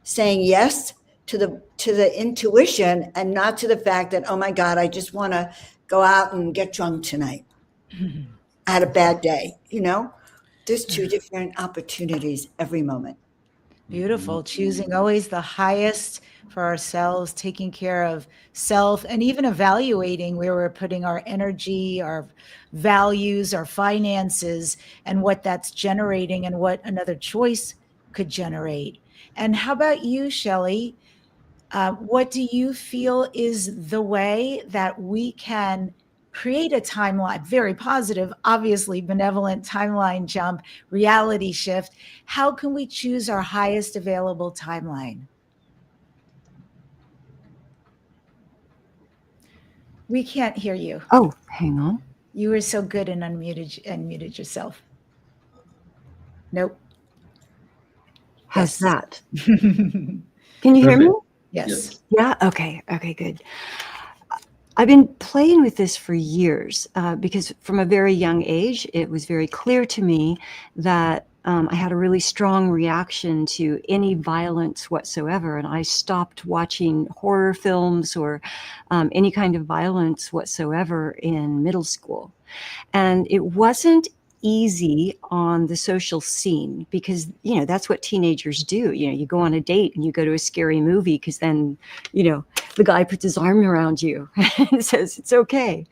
saying yes to the intuition and not to the fact that, oh my God, I just want to go out and get drunk tonight. I had a bad day. There's two different opportunities every moment. Beautiful. Choosing always the highest for ourselves, taking care of self, and even evaluating where we're putting our energy, our values, our finances, and what that's generating and what another choice could generate. And how about you, Shelley? What do you feel is the way that we can create a timeline, very positive, obviously benevolent timeline jump, reality shift? How can we choose our highest available timeline? We can't hear you. Oh, hang on. You were so good and unmuted yourself. Nope. How's Yes. that? Can you hear me? Yes. Yeah. Okay. Okay, good. I've been playing with this for years because from a very young age, it was very clear to me that I had a really strong reaction to any violence whatsoever. And I stopped watching horror films or any kind of violence whatsoever in middle school. And it wasn't easy on the social scene because, that's what teenagers do. You go on a date and you go to a scary movie because then, the guy puts his arm around you and says, it's okay.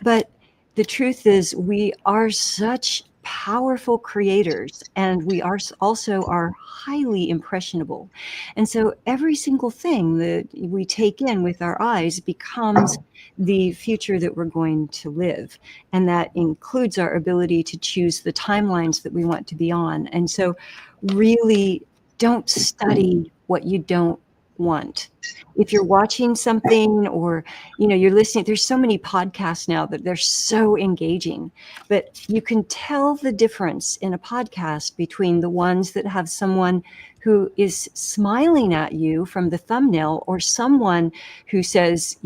But the truth is we are such powerful creators and we also are highly impressionable. And so every single thing that we take in with our eyes becomes the future that we're going to live. And that includes our ability to choose the timelines that we want to be on. And so really don't study what you don't want. If you're watching something or, you're listening, there's so many podcasts now that they're so engaging, but you can tell the difference in a podcast between the ones that have someone who is smiling at you from the thumbnail or someone who says,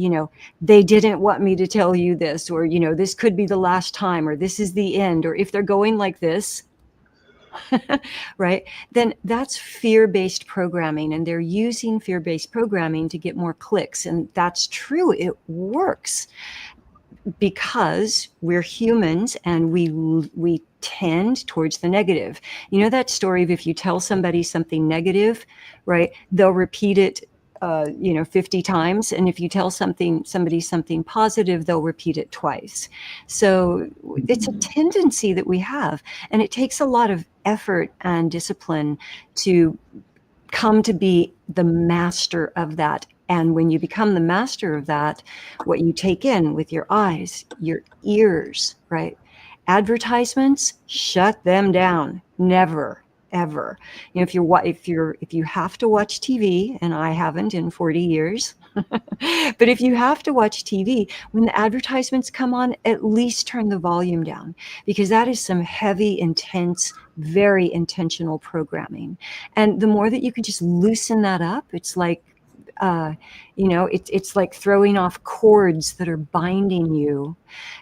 they didn't want me to tell you this, or, this could be the last time, or this is the end, or if they're going like this, right, then that's fear-based programming, and they're using fear-based programming to get more clicks. And that's true. It works because we're humans and we tend towards the negative. That story of if you tell somebody something negative, right, they'll repeat it 50 times. And if you tell somebody something positive, they'll repeat it twice. So it's a tendency that we have. And it takes a lot of effort and discipline to come to be the master of that. And when you become the master of that, what you take in with your eyes, your ears, right? Advertisements, shut them down. Never. Ever. If you have to watch TV, and I haven't in 40 years, but if you have to watch TV, when the advertisements come on, at least turn the volume down, because that is some heavy, intense, very intentional programming. And the more that you can just loosen that up, it's like, it's like throwing off cords that are binding you,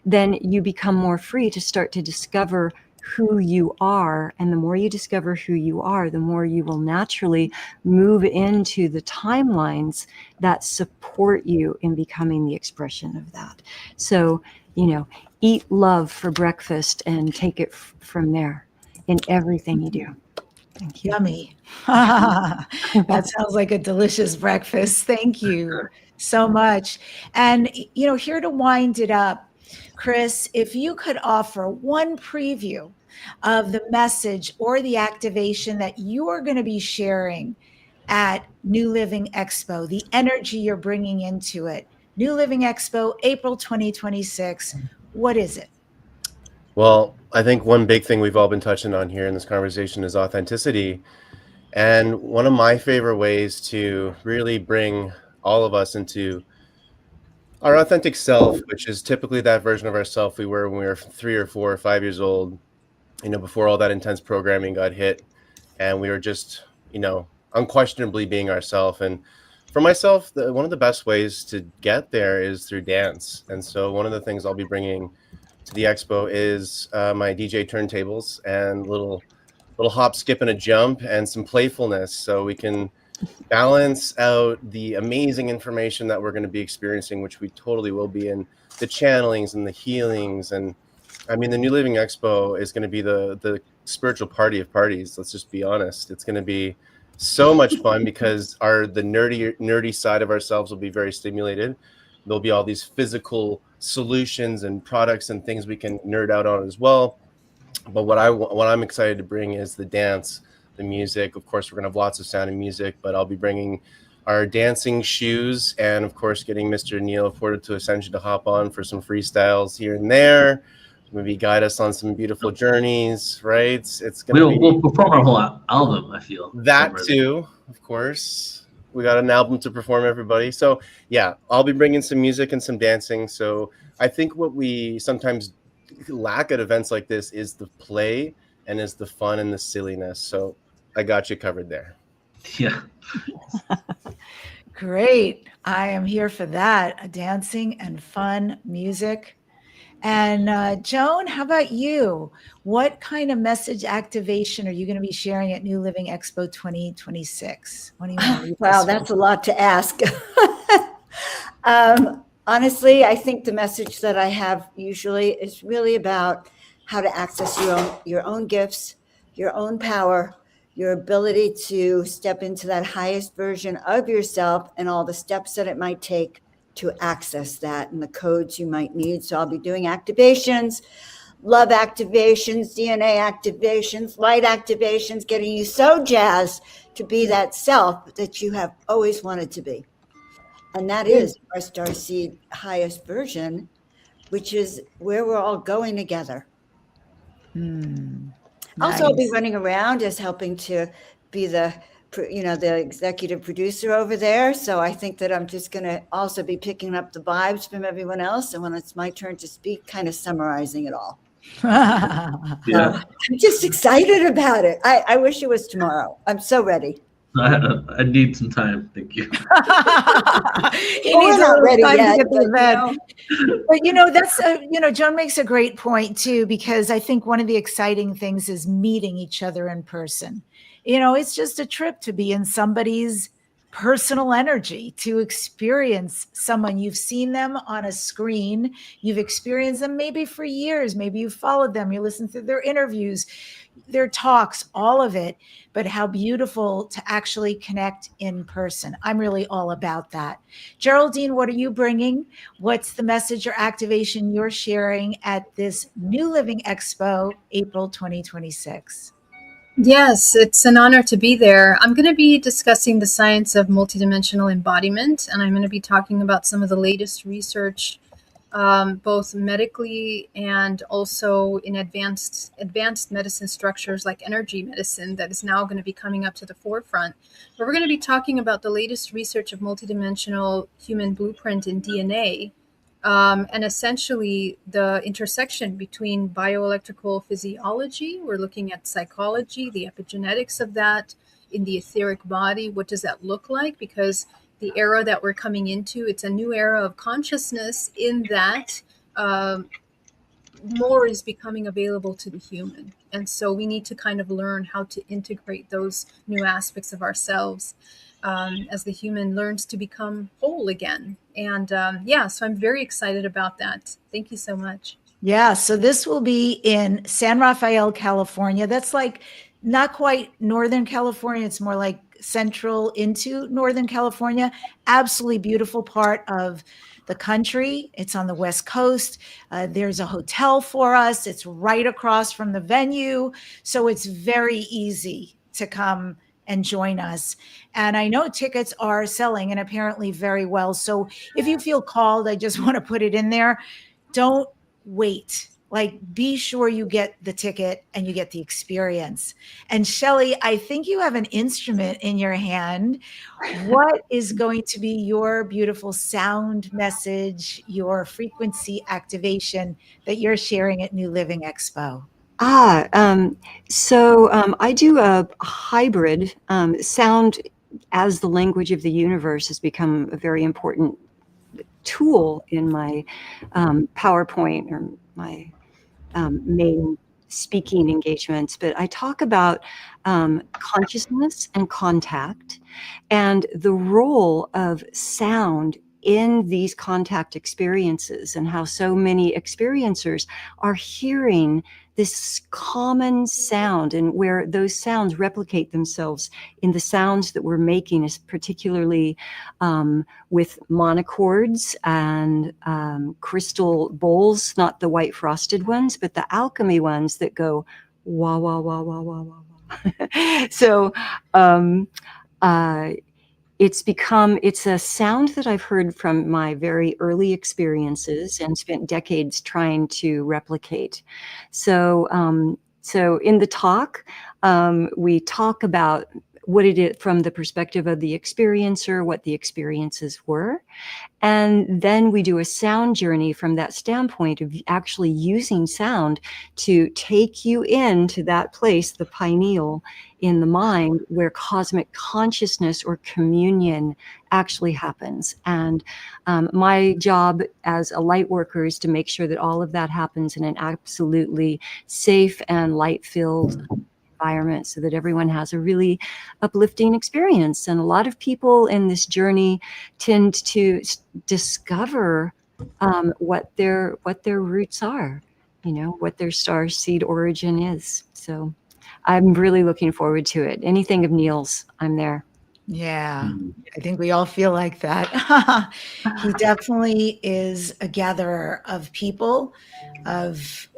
then you become more free to start to discover who you are. And the more you discover who you are, the more you will naturally move into the timelines that support you in becoming the expression of that. So, eat love for breakfast and take it from there in everything you do. Thank you. Yummy. That sounds like a delicious breakfast. Thank you so much. And, here to wind it up, Chris, if you could offer one preview of the message or the activation that you are going to be sharing at New Living Expo, the energy you're bringing into it. New Living Expo, April 2026. What is it? Well, I think one big thing we've all been touching on here in this conversation is authenticity. And one of my favorite ways to really bring all of us into our authentic self, which is typically that version of ourself we were when we were 3 or 4 or 5 years old, before all that intense programming got hit, and we were just, unquestionably being ourselves. And for myself, one of the best ways to get there is through dance. And so one of the things I'll be bringing to the expo is my DJ turntables and little hop, skip, and a jump, and some playfulness, so we can balance out the amazing information that we're going to be experiencing, which we totally will be, in the channelings and the healings. And I mean, the New Living Expo is going to be the spiritual party of parties. Let's just be honest. It's going to be so much fun because the nerdy side of ourselves will be very stimulated. There'll be all these physical solutions and products and things we can nerd out on as well. But what I'm excited to bring is the dance, the music. Of course, we're going to have lots of sound and music, but I'll be bringing our dancing shoes, and of course, getting Mr. Neil afforded to Ascension to hop on for some freestyles here and there. Maybe guide us on some beautiful journeys, right? It's going to be... We'll perform our whole album, I feel. That too, of course. We got an album to perform, everybody. So yeah, I'll be bringing some music and some dancing. So I think what we sometimes lack at events like this is the play and is the fun and the silliness. So I got you covered there. Yeah. Great. I am here for that. Dancing and fun music. And Joan, how about you? What kind of message activation are you going to be sharing at New Living Expo 2026? What do you want? Wow, that's a lot to ask. Honestly, I think the message that I have usually is really about how to access your own gifts, your own power, your ability to step into that highest version of yourself, and all the steps that it might take to access that, and the codes you might need. So I'll be doing activations, love activations, DNA activations, light activations, getting you so jazzed to be that self that you have always wanted to be. And that is our Starseed highest version, which is where we're all going together. Nice. Also, I'll be running around as helping to be the executive producer over there. So I think that I'm just going to also be picking up the vibes from everyone else. And when it's my turn to speak, kind of summarizing it all. Yeah. I'm just excited about it. I wish it was tomorrow. I'm so ready. I need some time. Thank you. He needs a little time to get to bed. But that's Joan makes a great point too, because I think one of the exciting things is meeting each other in person. It's just a trip to be in somebody's personal energy, to experience someone. You've seen them on a screen, you've experienced them maybe for years, maybe you've followed them, you listen to their interviews, their talks, all of it, but how beautiful to actually connect in person. I'm really all about that. Geraldine, what are you bringing? What's the message or activation you're sharing at this New Living Expo, April 2026? Yes, it's an honor to be there. I'm going to be discussing the science of multidimensional embodiment, and I'm going to be talking about some of the latest research, both medically and also in advanced medicine structures like energy medicine, that is now going to be coming up to the forefront. But we're going to be talking about the latest research of multidimensional human blueprint in DNA. And essentially the intersection between bioelectrical physiology, we're looking at psychology, the epigenetics of that in the etheric body. What does that look like? Because the era that we're coming into, it's a new era of consciousness in that more is becoming available to the human. And so we need to kind of learn how to integrate those new aspects of ourselves as the human learns to become whole again. And so I'm very excited about that. Thank you so much. Yeah, so this will be in San Rafael, California. That's like not quite Northern California. It's more like central into Northern California. Absolutely beautiful part of the country. It's on the West Coast. There's a hotel for us. It's right across from the venue. So it's very easy to come and join us. And I know tickets are selling, and apparently very well. So if you feel called, I just want to put it in there. Don't wait. Be sure you get the ticket and you get the experience. And Shelley, I think you have an instrument in your hand. What is going to be your beautiful sound message, your frequency activation that you're sharing at New Living Expo? I do a hybrid. Sound as the language of the universe has become a very important tool in my PowerPoint or my main speaking engagements. But I talk about consciousness and contact and the role of sound in these contact experiences, and how so many experiencers are hearing this common sound, and where those sounds replicate themselves in the sounds that we're making, is particularly with monochords and crystal bowls, not the white frosted ones, but the alchemy ones that go wah, wah, wah, wah, wah, wah, wah. So it's a sound that I've heard from my very early experiences and spent decades trying to replicate. So in the talk, we talk about what it is from the perspective of the experiencer, what the experiences were. And then we do a sound journey from that standpoint of actually using sound to take you into that place, the pineal in the mind, where cosmic consciousness or communion actually happens. And my job as a light worker is to make sure that all of that happens in an absolutely safe and light-filled environment, so that everyone has a really uplifting experience. And a lot of people in this journey tend to discover what their roots are, what their starseed origin is. So I'm really looking forward to it. Anything of Neil's, I'm there. Yeah, I think we all feel like that. He definitely is a gatherer of people, of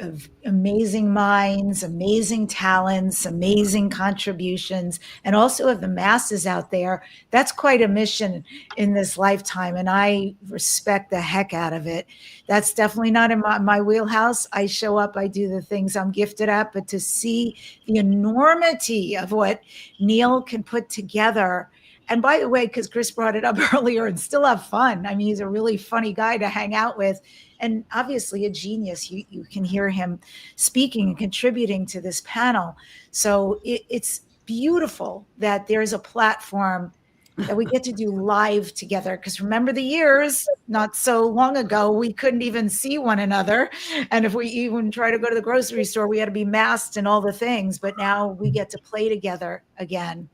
amazing minds, amazing talents, amazing contributions, and also of the masses out there. That's quite a mission in this lifetime, and I respect the heck out of it. That's definitely not in my wheelhouse. I show up, I do the things I'm gifted at, but to see the enormity of what Neil can put together. And by the way, because Chris brought it up earlier, and still have fun. I mean, he's a really funny guy to hang out with, and obviously a genius. You can hear him speaking and contributing to this panel. So it's beautiful that there's a platform that we get to do live together. Because remember the years, not so long ago, we couldn't even see one another. And if we even try to go to the grocery store, we had to be masked and all the things. But now we get to play together again.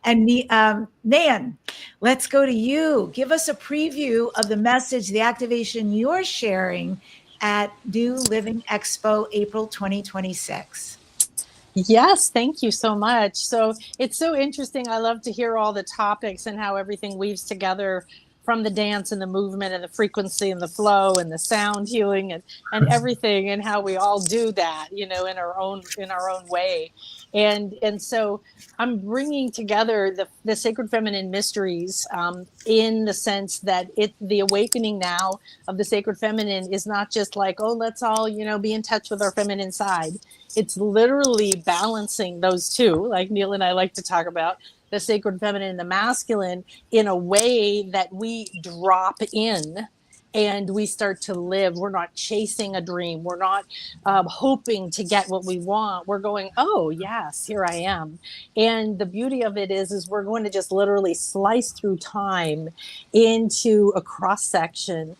And Nan, let's go to you. Give us a preview of the message, the activation you're sharing at New Living Expo, April 2026. Yes, thank you so much. So it's so interesting. I love to hear all the topics and how everything weaves together, from the dance and the movement and the frequency and the flow and the sound healing and everything, and how we all do that, in our own way. And so I'm bringing together the sacred feminine mysteries, in the sense that the awakening now of the sacred feminine is not just like, oh, let's all, be in touch with our feminine side. It's literally balancing those two, like Neil and I like to talk about, the sacred feminine and the masculine, in a way that we drop in and we start to live. We're not chasing a dream. We're not hoping to get what we want. We're going, oh, yes, here I am. And the beauty of it is we're going to just literally slice through time into a cross section,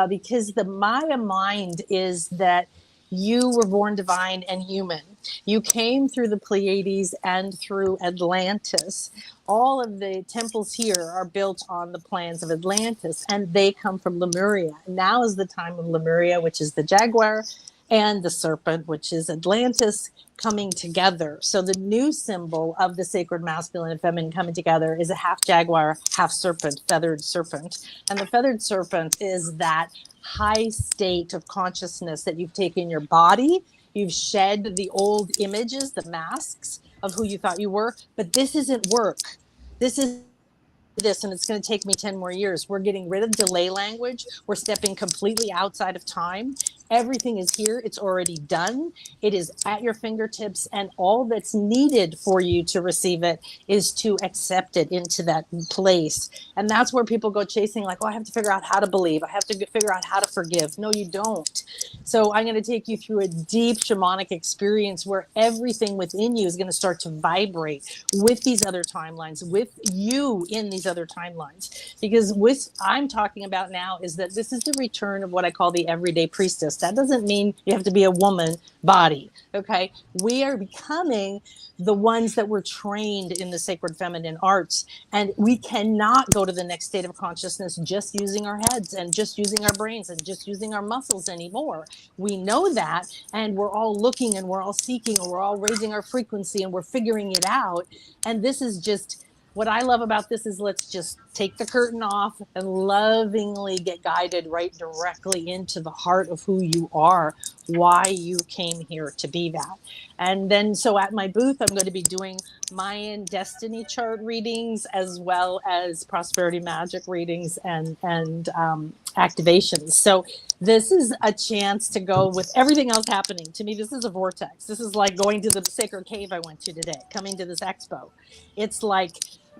because the Maya mind is that you were born divine and human. You came through the Pleiades and through Atlantis. All of the temples here are built on the plans of Atlantis, and they come from Lemuria. Now is the time of Lemuria, which is the jaguar, and the serpent, which is Atlantis, coming together. So the new symbol of the sacred masculine and feminine coming together is a half jaguar, half serpent, feathered serpent. And the feathered serpent is that high state of consciousness that you've taken your body. You've shed the old images, the masks of who you thought you were. But this isn't work. This is this and it's going to take me 10 more years. We're getting rid of delay language. We're stepping completely outside of time. Everything is here. It's already done. It is at your fingertips. And all that's needed for you to receive it is to accept it into that place. And that's where people go chasing, like, oh, I have to figure out how to believe. I have to figure out how to forgive. No, you don't. So I'm going to take you through a deep shamanic experience where everything within you is going to start to vibrate with these other timelines, with you in these other timelines. Because what I'm talking about now is that this is the return of what I call the everyday priestess. That doesn't mean you have to be a woman body. Okay. We are becoming the ones that were trained in the sacred feminine arts. And we cannot go to the next state of consciousness just using our heads and just using our brains and just using our muscles anymore. We know that, and we're all looking and we're all seeking and we're all raising our frequency and we're figuring it out. And this is just what I love about this is let's just take the curtain off and lovingly get guided right directly into the heart of who you are, why you came here to be that. And then, so at my booth, I'm going to be doing Mayan destiny chart readings as well as prosperity magic readings and activations. So this is a chance to go with everything else happening. To me, this is a vortex. This is like going to the sacred cave I went to today, coming to this expo. It's like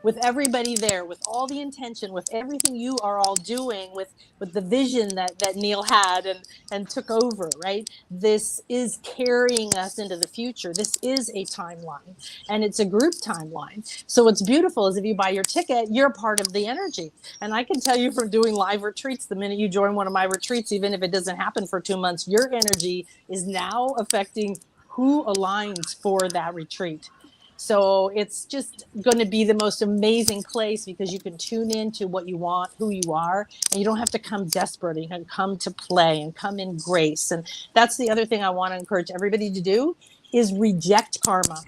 with everybody there, with all the intention, with everything you are all doing, with the vision that Neil had and took over, right? This is carrying us into the future. This is a timeline, and it's a group timeline. So what's beautiful is if you buy your ticket, you're part of the energy. And I can tell you from doing live retreats, the minute you join one of my retreats, even if it doesn't happen for 2 months, your energy is now affecting who aligns for that retreat. So it's just going to be the most amazing place because you can tune into what you want, who you are, and you don't have to come desperate. You can come to play and come in grace. And that's the other thing I want to encourage everybody to do is reject karma.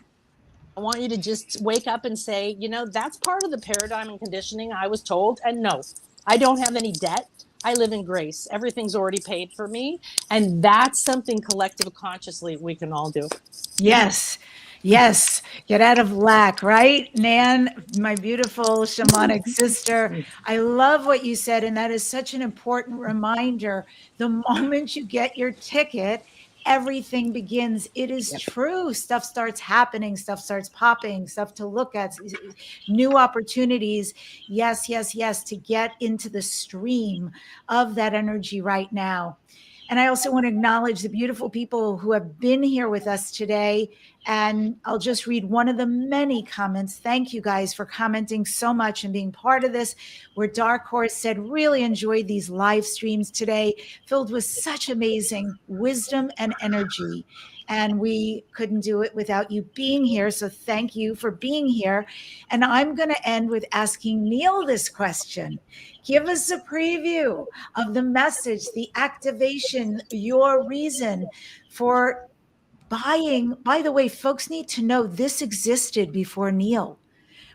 I want you to just wake up and say, you know, that's part of the paradigm and conditioning I was told. And no, I don't have any debt. I live in grace. Everything's already paid for me. And that's something collective consciously we can all do. Yes. Yes. Get out of lack, right? Nan, my beautiful shamanic sister. I love what you said. And that is such an important reminder. The moment you get your ticket, everything begins. It is true. Stuff starts happening, stuff starts popping, stuff to look at, new opportunities. Yes, yes, yes, to get into the stream of that energy right now. And I also want to acknowledge the beautiful people who have been here with us today. And I'll just read one of the many comments. Thank you guys for commenting so much and being part of this. Where Dark Horse said, really enjoyed these live streams today, filled with such amazing wisdom and energy. And we couldn't do it without you being here. So thank you for being here. And I'm going to end with asking Neil this question. Give us a preview of the message, the activation, your reason for buying. By the way, folks need to know this existed before Neil,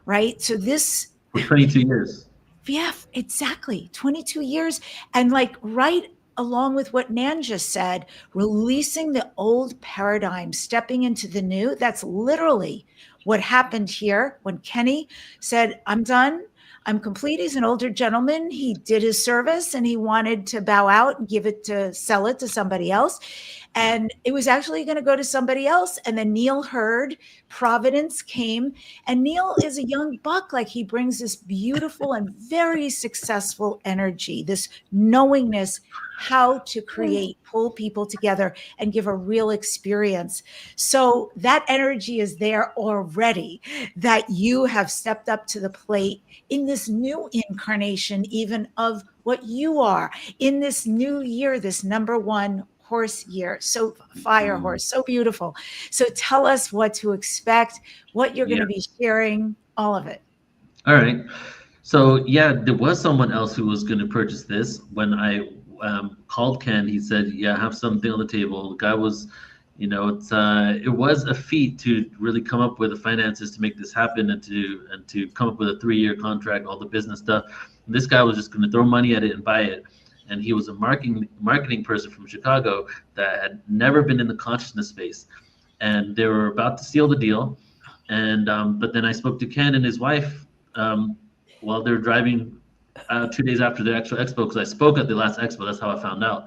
right? So this... For 22 years. Yeah, exactly. 22 years. And like right along with what Nan just said, releasing the old paradigm, stepping into the new, that's literally what happened here when Kenny said, I'm done. I'm complete. He's an older gentleman. He did his service and he wanted to bow out and sell it to somebody else. And it was actually going to go to somebody else. And then Neil heard, Providence came, and Neil is a young buck. Like he brings this beautiful and very successful energy, this knowingness how to create, pull people together and give a real experience. So that energy is there already, that you have stepped up to the plate in this new incarnation, even of what you are in this new year, this number one horse year. So fire horse, so beautiful. So tell us what to expect, what you're going to be sharing, all of it. All right. So yeah, there was someone else who was going to purchase this. When I called Ken, he said, yeah, have something on the table. The guy was, you know, it was a feat to really come up with the finances to make this happen and to come up with a 3-year contract, all the business stuff. And this guy was just going to throw money at it and buy it. And he was a marketing person from Chicago that had never been in the consciousness space. And they were about to seal the deal. And but then I spoke to Ken and his wife while they were driving 2 days after the actual expo, because I spoke at the last expo. That's how I found out.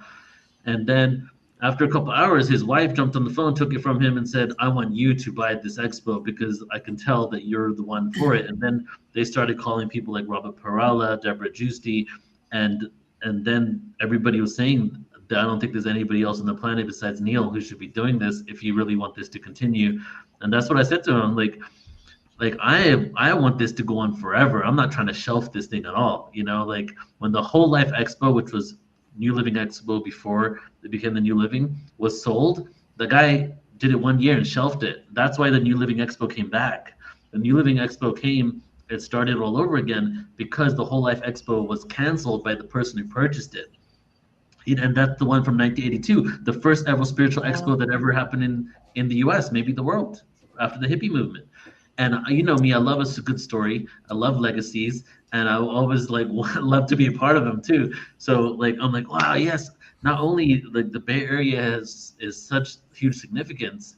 And then after a couple hours, his wife jumped on the phone, took it from him, and said, "I want you to buy this expo because I can tell that you're the one for it." And then they started calling people like Robert Parala, Deborah Giusti, and then everybody was saying that I don't think there's anybody else on the planet besides Neil who should be doing this if you really want this to continue. And that's what I said to him, like I want this to go on forever. I'm not trying to shelf this thing at all. You know, like when the Whole Life Expo, which was New Living Expo before it became the New Living, was sold, the guy did it 1 year and shelved it. That's why the New Living Expo came back. The New Living Expo came, it started all over again because the Whole Life Expo was canceled by the person who purchased it. And that's the one from 1982, the first ever spiritual expo that ever happened in the US, maybe the world, after the hippie movement. And you know me, I love a good story. I love legacies, and I always like love to be a part of them too. So like I'm like, wow, yes. Not only like the Bay Area is such huge significance,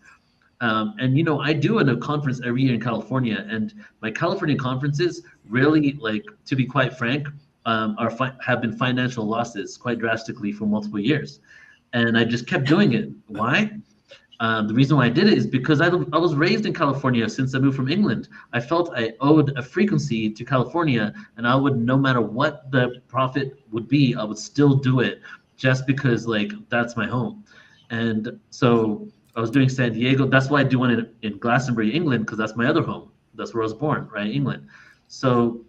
and you know I do a conference every year in California, and my California conferences really, like, to be quite frank, have been financial losses quite drastically for multiple years, and I just kept doing it. Why? The reason why I did it is because I was raised in California since I moved from England. I felt I owed a frequency to California, and I would, no matter what the profit would be, I would still do it just because, like, that's my home. And so I was doing San Diego. That's why I do one in Glastonbury, England, because that's my other home. That's where I was born, right, England. So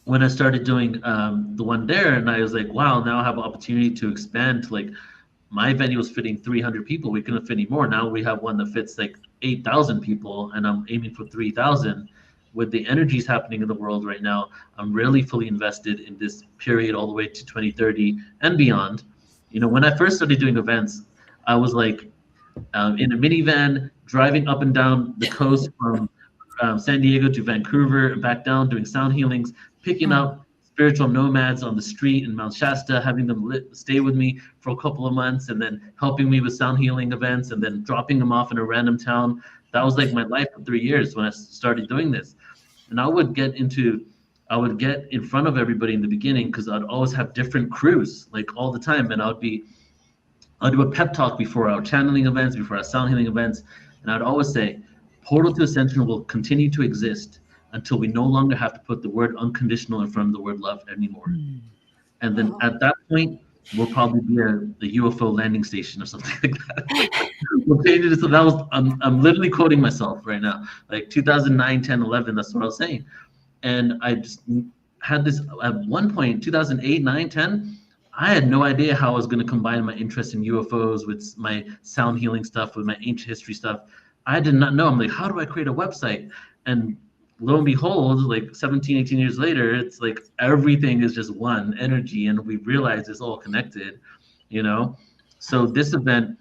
when I started doing the one there, and I was like, wow, now I have an opportunity to expand to, like, my venue was fitting 300 people. We couldn't fit any more. Now we have one that fits like 8,000 people, and I'm aiming for 3,000. With the energies happening in the world right now, I'm really fully invested in this period all the way to 2030 and beyond. You know, when I first started doing events, I was like in a minivan driving up and down the coast from San Diego to Vancouver and back down, doing sound healings, picking up spiritual nomads on the street in Mount Shasta, having them stay with me for a couple of months, and then helping me with sound healing events, and then dropping them off in a random town. That was like my life for 3 years when I started doing this. And I would get in front of everybody in the beginning because I'd always have different crews, like, all the time. And I'd do a pep talk before our channeling events, before our sound healing events. And I'd always say, Portal to Ascension will continue to exist until we no longer have to put the word unconditional in front of the word love anymore. And then at that point, we'll probably be the UFO landing station or something like that. We'll change it. So that was, I'm literally quoting myself right now. Like 2009, 10, 11, that's what I was saying. And I just had this, at one point, 2008, 9, 10, I had no idea how I was going to combine my interest in UFOs with my sound healing stuff, with my ancient history stuff. I did not know. I'm like, how do I create a website? And lo and behold, like 17, 18 years later, it's like everything is just one energy, and we realize it's all connected, you know? So this event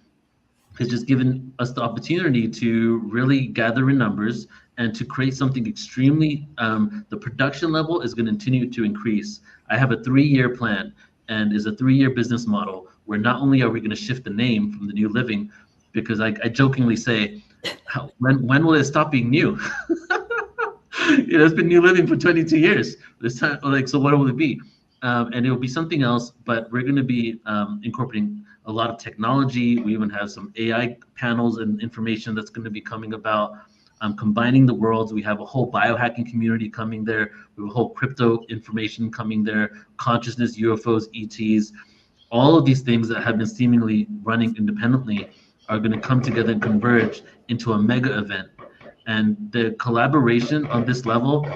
has just given us the opportunity to really gather in numbers and to create something extremely, the production level is going to continue to increase. I have a 3-year plan, and is a 3-year business model where not only are we going to shift the name from the New Living, because I jokingly say, when will it stop being new? You know, it's been New Living for 22 years. This time, like, so what will it be? And it will be something else, but we're going to be incorporating a lot of technology. We even have some AI panels and information that's going to be coming about, combining the worlds. We have a whole biohacking community coming there. We have a whole crypto information coming there, consciousness, UFOs, ETs. All of these things that have been seemingly running independently are going to come together and converge into a mega event. And the collaboration on this level,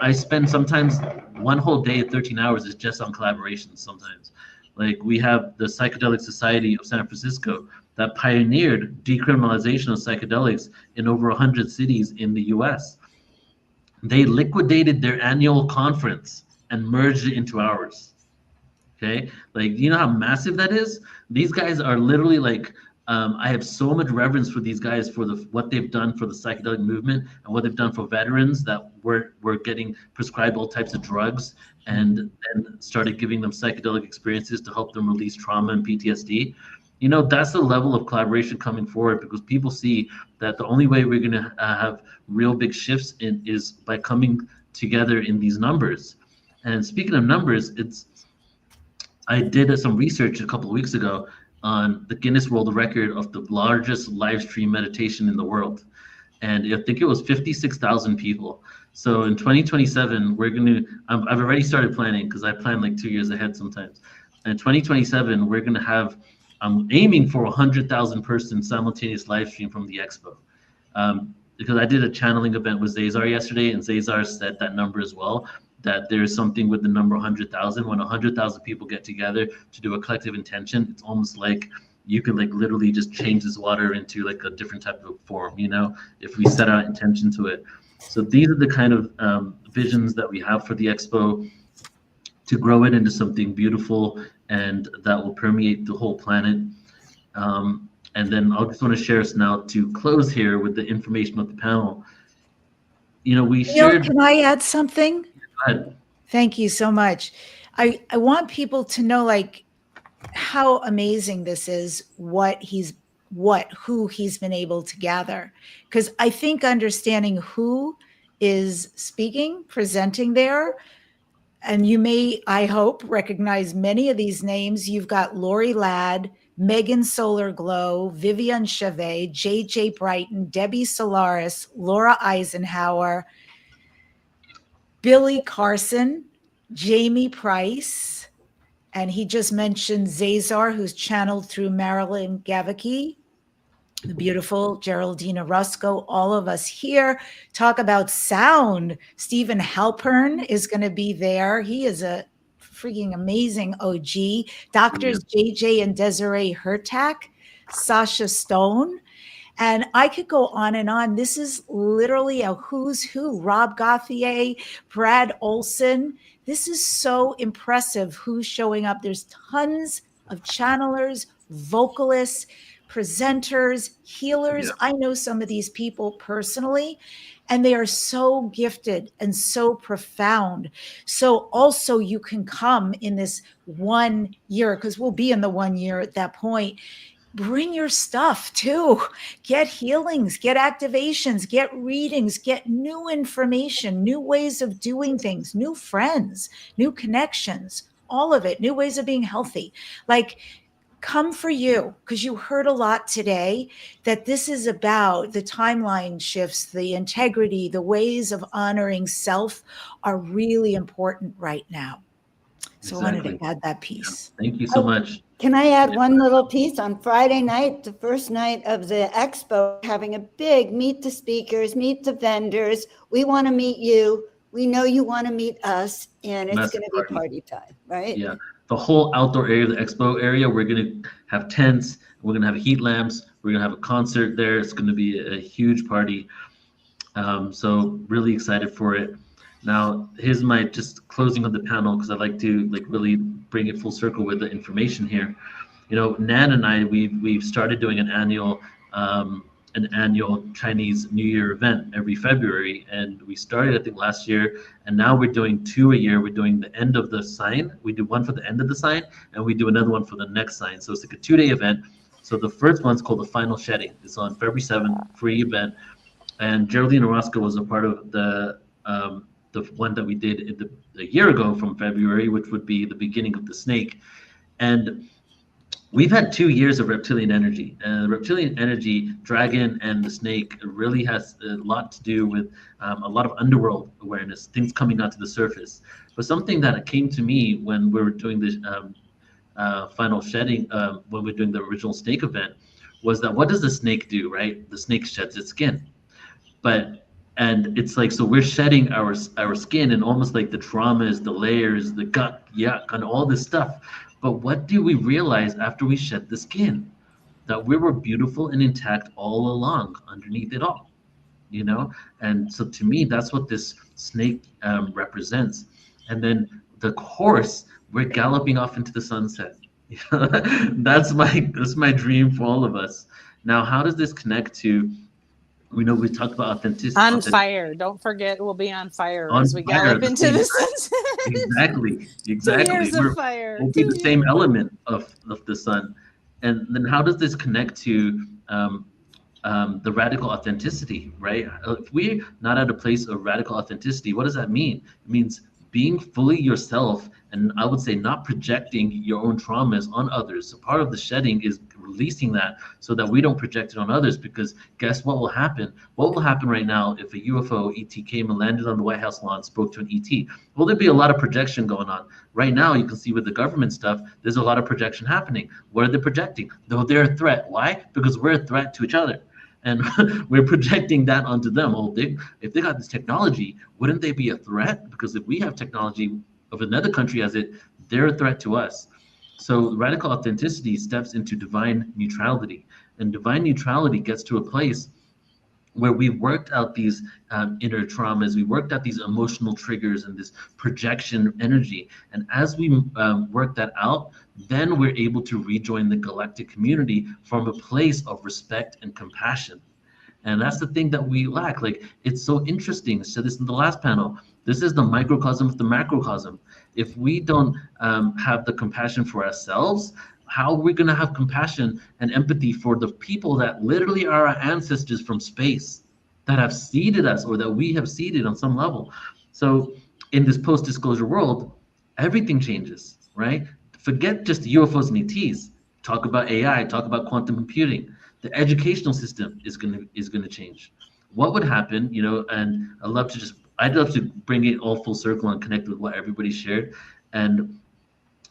I spend sometimes one whole day, 13 hours is just on collaborations sometimes. Like, we have the Psychedelic Society of San Francisco that pioneered decriminalization of psychedelics in over 100 cities in the US. They liquidated their annual conference and merged it into ours. Okay, like, you know how massive that is? These guys are literally like, I have so much reverence for these guys for what they've done for the psychedelic movement and what they've done for veterans that were getting prescribed all types of drugs and started giving them psychedelic experiences to help them release trauma and PTSD. You know, that's the level of collaboration coming forward, because people see that the only way we're going to have real big shifts is by coming together in these numbers. And speaking of numbers, I did some research a couple of weeks ago on the Guinness World Record of the largest live stream meditation in the world. And I think it was 56,000 people. So in 2027, I've already started planning, because I plan like 2 years ahead sometimes. And in 2027, we're going to have, I'm aiming for 100,000 person simultaneous live stream from the expo. Because I did a channeling event with Zazar yesterday, and Zazar said that number as well, that there's something with the number 100,000. When 100,000 people get together to do a collective intention, it's almost like you can like literally just change this water into like a different type of form, you know, if we set our intention to it. So these are the kind of visions that we have for the expo, to grow it into something beautiful and that will permeate the whole planet. And then I'll just want to share us now to close here with the information of the panel. You know, we shared. Can I add something? Go ahead. Thank you so much. I want people to know like how amazing this is, who he's been able to gather. Because I think understanding who is speaking, presenting there, and you may, I hope, recognize many of these names. You've got Lori Ladd, Megan Solar Glow, Vivian Chevet, JJ Brighton, Debbie Solaris, Laura Eisenhower, Billy Carson, Jamie Price, and he just mentioned Zazar, who's channeled through Marilyn Gavicki, the beautiful Geraldina Rusco, all of us here. Talk about sound. Stephen Halpern is going to be there. He is a freaking amazing OG. Doctors JJ and Desiree Hertak, Sasha Stone. And I could go on and on. This is literally a who's who. Rob Gauthier, Brad Olson. This is so impressive who's showing up. There's tons of channelers, vocalists, presenters, healers. I know some of these people personally, and they are so gifted and so profound. So also you can come in this 1 year, because we'll be in the 1 year at that point. Bring your stuff too. Get healings, get activations, get readings, get new information, new ways of doing things, new friends, new connections, all of it, new ways of being healthy. Like, come for you, because you heard a lot today that this is about the timeline shifts, the integrity, the ways of honoring self are really important right now. So I wanted to add that piece. Yeah. Thank you so much. Can I add one little piece? On Friday night, the first night of the expo, having a big meet the speakers, meet the vendors. We want to meet you. We know you want to meet us, and it's going to be party time, right? Yeah. The whole outdoor area, the expo area, we're going to have tents. We're going to have heat lamps. We're going to have a concert there. It's going to be a huge party. So really excited for it. Now, here's my just closing of the panel, because I'd like to like really bring it full circle with the information here. You know, Nan and I, we've started doing an annual Chinese New Year event every February, and we started I think last year, and now we're doing 2 a year. We're doing the end of the sign. We do one for the end of the sign, and we do another one for the next sign. So it's like a 2-day event. So the first one's called the Final Shedding. It's on February 7th, free event, and Geraldine Orozco was a part of the one that we did a year ago from February, which would be the beginning of the snake. And we've had 2 years of reptilian energy, and the reptilian energy, dragon and the snake, really has a lot to do with a lot of underworld awareness, things coming out to the surface. But something that came to me when we were doing this Final Shedding, when we were doing the original snake event, was that what does the snake do, right? The snake sheds its skin. And it's like, so we're shedding our skin, and almost like the traumas, the layers, the gut, yuck, and all this stuff. But what do we realize after we shed the skin? That we were beautiful and intact all along underneath it all, you know? And so to me, that's what this snake represents. And then the horse, we're galloping off into the sunset. That's my dream for all of us. Now, how does this connect to, we know we talked about authenticity. On fire. Don't forget, we'll be on fire as we gallop into the sunset. Exactly. 2 years of fire. We'll be the same element of the sun. And then how does this connect to the radical authenticity, right? If we're not at a place of radical authenticity, what does that mean? It means being fully yourself, and I would say not projecting your own traumas on others. So part of the shedding is releasing that so that we don't project it on others, because guess what will happen? What will happen right now if a UFO ET came and landed on the White House lawn, spoke to an ET? Well, there'd be a lot of projection going on. Right now, you can see with the government stuff, there's a lot of projection happening. What are they projecting? Though they're a threat. Why? Because we're a threat to each other. And we're projecting that onto them. Oh, if they got this technology, wouldn't they be a threat? Because if we have technology of another country as it, they're a threat to us. So radical authenticity steps into divine neutrality. And divine neutrality gets to a place where we've worked out these inner traumas, we worked out these emotional triggers and this projection energy. And as we work that out, then we're able to rejoin the galactic community from a place of respect and compassion. And that's the thing that we lack. Like, it's so interesting. I said this in the last panel. This is the microcosm of the macrocosm. If we don't have the compassion for ourselves, how are we going to have compassion and empathy for the people that literally are our ancestors from space, that have seeded us or that we have seeded on some level? So in this post-disclosure world, everything changes, right? Forget just UFOs and ETs. Talk about AI, talk about quantum computing. The educational system is going to change. What would happen, and I'd love to bring it all full circle and connect with what everybody shared. And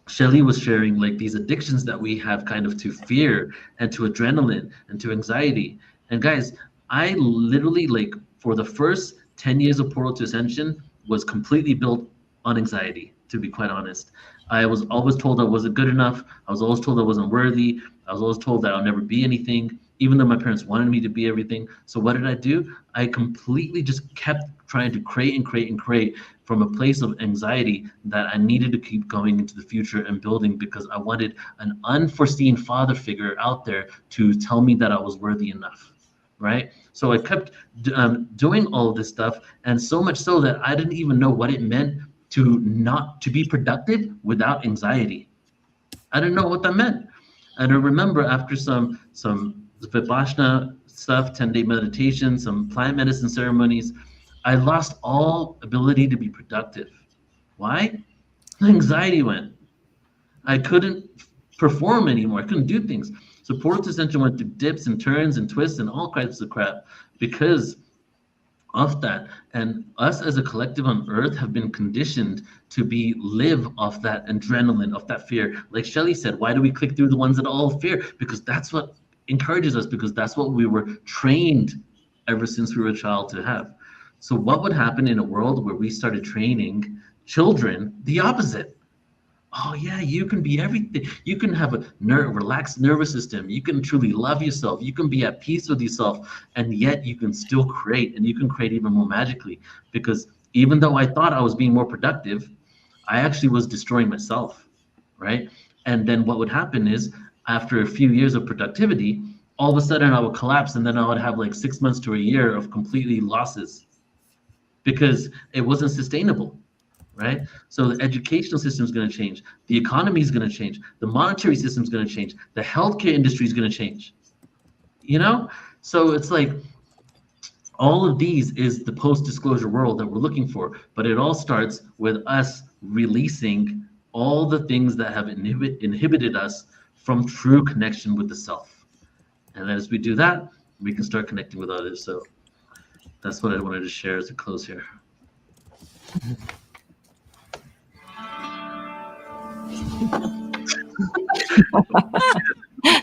Shelley was sharing like these addictions that we have kind of to fear and to adrenaline and to anxiety. And guys, I literally, like, for the first 10 years of Portal to Ascension was completely built on anxiety, to be quite honest. I was always told I wasn't good enough. I was always told I wasn't worthy. I was always told that I'll never be anything, even though my parents wanted me to be everything. So what did I do? I completely just kept trying to create and create and create from a place of anxiety that I needed to keep going into the future and building, because I wanted an unforeseen father figure out there to tell me that I was worthy enough, right? So I kept doing all of this stuff, and so much so that I didn't even know what it meant to be productive without anxiety. I didn't know what that meant. And I remember after some Vipassana stuff, 10-day meditation, some plant medicine ceremonies, I lost all ability to be productive. Why? Anxiety went. I couldn't perform anymore. I couldn't do things. So Portal to Ascension went through dips and turns and twists and all kinds of crap because of that. And us as a collective on Earth have been conditioned to live off that adrenaline, off that fear. Like Shelley said, why do we click through the ones that all fear? Because that's what encourages us, because that's what we were trained ever since we were a child to have. So what would happen in a world where we started training children the opposite? Oh yeah, you can be everything. You can have a relaxed nervous system. You can truly love yourself. You can be at peace with yourself, and yet you can still create, and you can create even more magically. Because even though I thought I was being more productive, I actually was destroying myself, right? And then what would happen is, after a few years of productivity, all of a sudden I would collapse, and then I would have like 6 months to a year of completely losses because it wasn't sustainable. Right? So the educational system is going to change. The economy is going to change. The monetary system is going to change. The healthcare industry is going to change. So it's like all of these is the post-disclosure world that we're looking for. But it all starts with us releasing all the things that have inhibited us from true connection with the self. And as we do that, we can start connecting with others. So that's what I wanted to share as a close here.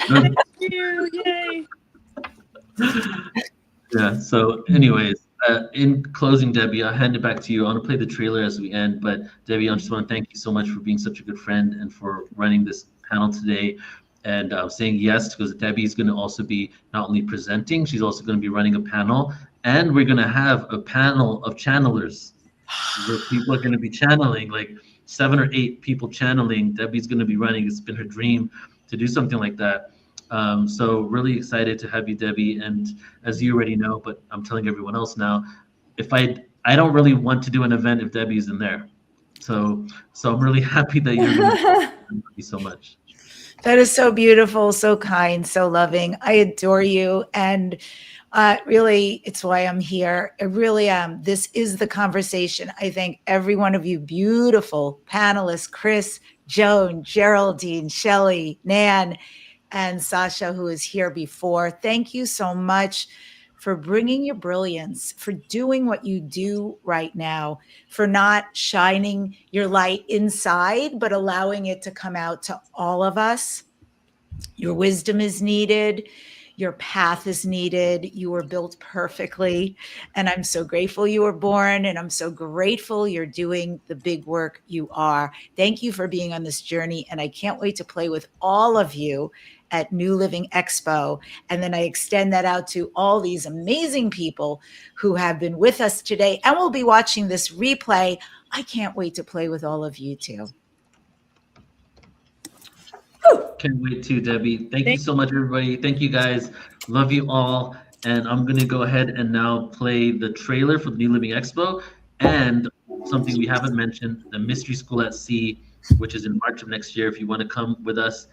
Thank you. Yay. Yeah. So anyways, in closing, Debbie, I'll hand it back to you. I want to play the trailer as we end, but Debbie, I just want to thank you so much for being such a good friend and for running this panel today, and saying yes, because Debbie is going to also be not only presenting, she's also going to be running a panel, and we're going to have a panel of channelers where people are going to be channeling, like 7 or 8 people channeling. Debbie's going to be running. It's been her dream to do something like that. So really excited to have you, Debbie. And as you already know, but I'm telling everyone else now, I don't really want to do an event if Debbie isn't there. So I'm really happy that you're going to. Thank you so much. That is so beautiful, so kind, so loving. I adore you. And really, it's why I'm here. I really am. This is the conversation. I thank every one of you beautiful panelists, Chris, Joan, Geraldine, Shelley, Nan, and Sasha, who is here before. Thank you so much for bringing your brilliance, for doing what you do right now, for not shining your light inside, but allowing it to come out to all of us. Your wisdom is needed. Your path is needed. You were built perfectly. And I'm so grateful you were born. And I'm so grateful you're doing the big work you are. Thank you for being on this journey. And I can't wait to play with all of you at New Living Expo. And then I extend that out to all these amazing people who have been with us today and will be watching this replay. I can't wait to play with all of you too. Can't wait to, Debbie. Thank you so much, everybody. Thank you, guys. Love you all. And I'm going to go ahead and now play the trailer for the New Living Expo and something we haven't mentioned, the Mystery School at Sea, which is in March of next year. If you want to come with us,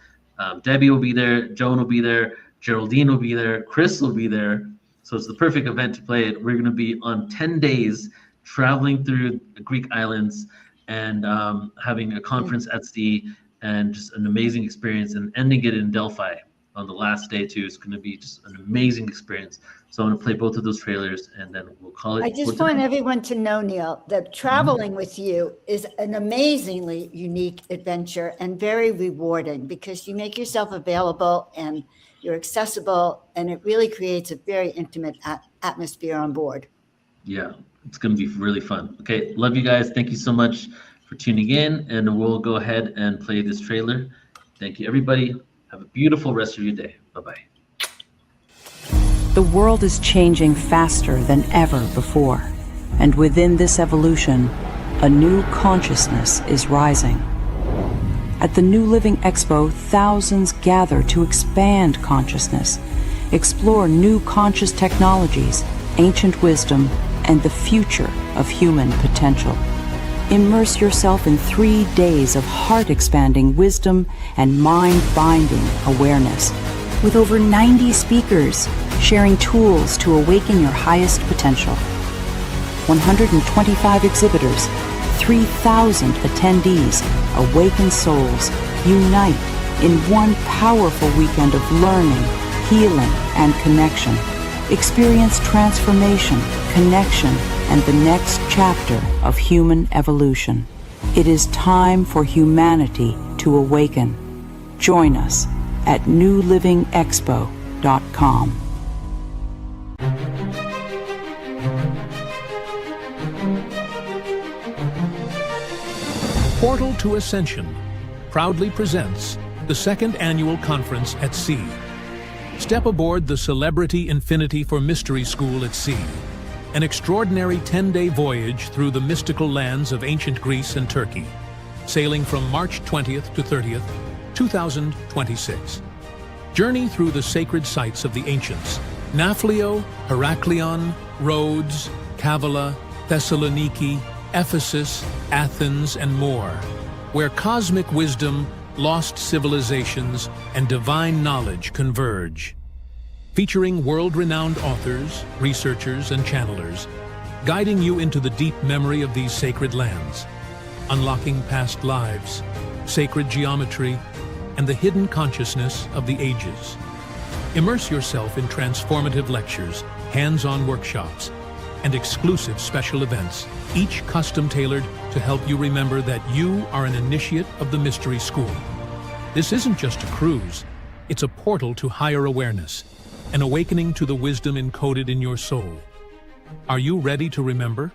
Debbie will be there, Joan will be there, Geraldine will be there, Chris will be there. So it's the perfect event to play it. We're going to be on 10 days traveling through the Greek islands and having a conference at sea, and just an amazing experience, and ending it in Delphi on the last day too. It's going to be just an amazing experience. So I'm going to play both of those trailers and then we'll call it. I just want everyone to know, Neil, that traveling with you is an amazingly unique adventure and very rewarding because you make yourself available and you're accessible, and it really creates a very intimate atmosphere on board. Yeah, it's going to be really fun. Okay, love you guys. Thank you so much for tuning in, and we'll go ahead and play this trailer. Thank you, everybody. Have a beautiful rest of your day. Bye-bye. The world is changing faster than ever before, and within this evolution, a new consciousness is rising. At the New Living Expo, thousands gather to expand consciousness, explore new conscious technologies, ancient wisdom, and the future of human potential. Immerse yourself in 3 days of heart-expanding wisdom and mind-binding awareness, with over 90 speakers sharing tools to awaken your highest potential. 125 exhibitors, 3,000 attendees, awakened souls unite in one powerful weekend of learning, healing, and connection. Experience transformation, connection, and the next chapter of human evolution. It is time for humanity to awaken. Join us at newlivingexpo.com. Portal to Ascension proudly presents the second annual conference at sea. Step aboard the Celebrity Infinity for Mystery School at Sea, an extraordinary 10-day voyage through the mystical lands of ancient Greece and Turkey, sailing from March 20th to 30th, 2026. Journey through the sacred sites of the ancients, Nafplio, Heraklion, Rhodes, Kavala, Thessaloniki, Ephesus, Athens, and more, where cosmic wisdom, lost civilizations, and divine knowledge converge. Featuring world-renowned authors, researchers, and channelers, guiding you into the deep memory of these sacred lands, unlocking past lives, sacred geometry, and the hidden consciousness of the ages. Immerse yourself in transformative lectures, hands-on workshops, and exclusive special events, each custom-tailored to help you remember that you are an initiate of the Mystery School. This isn't just a cruise, it's a portal to higher awareness, an awakening to the wisdom encoded in your soul. Are you ready to remember?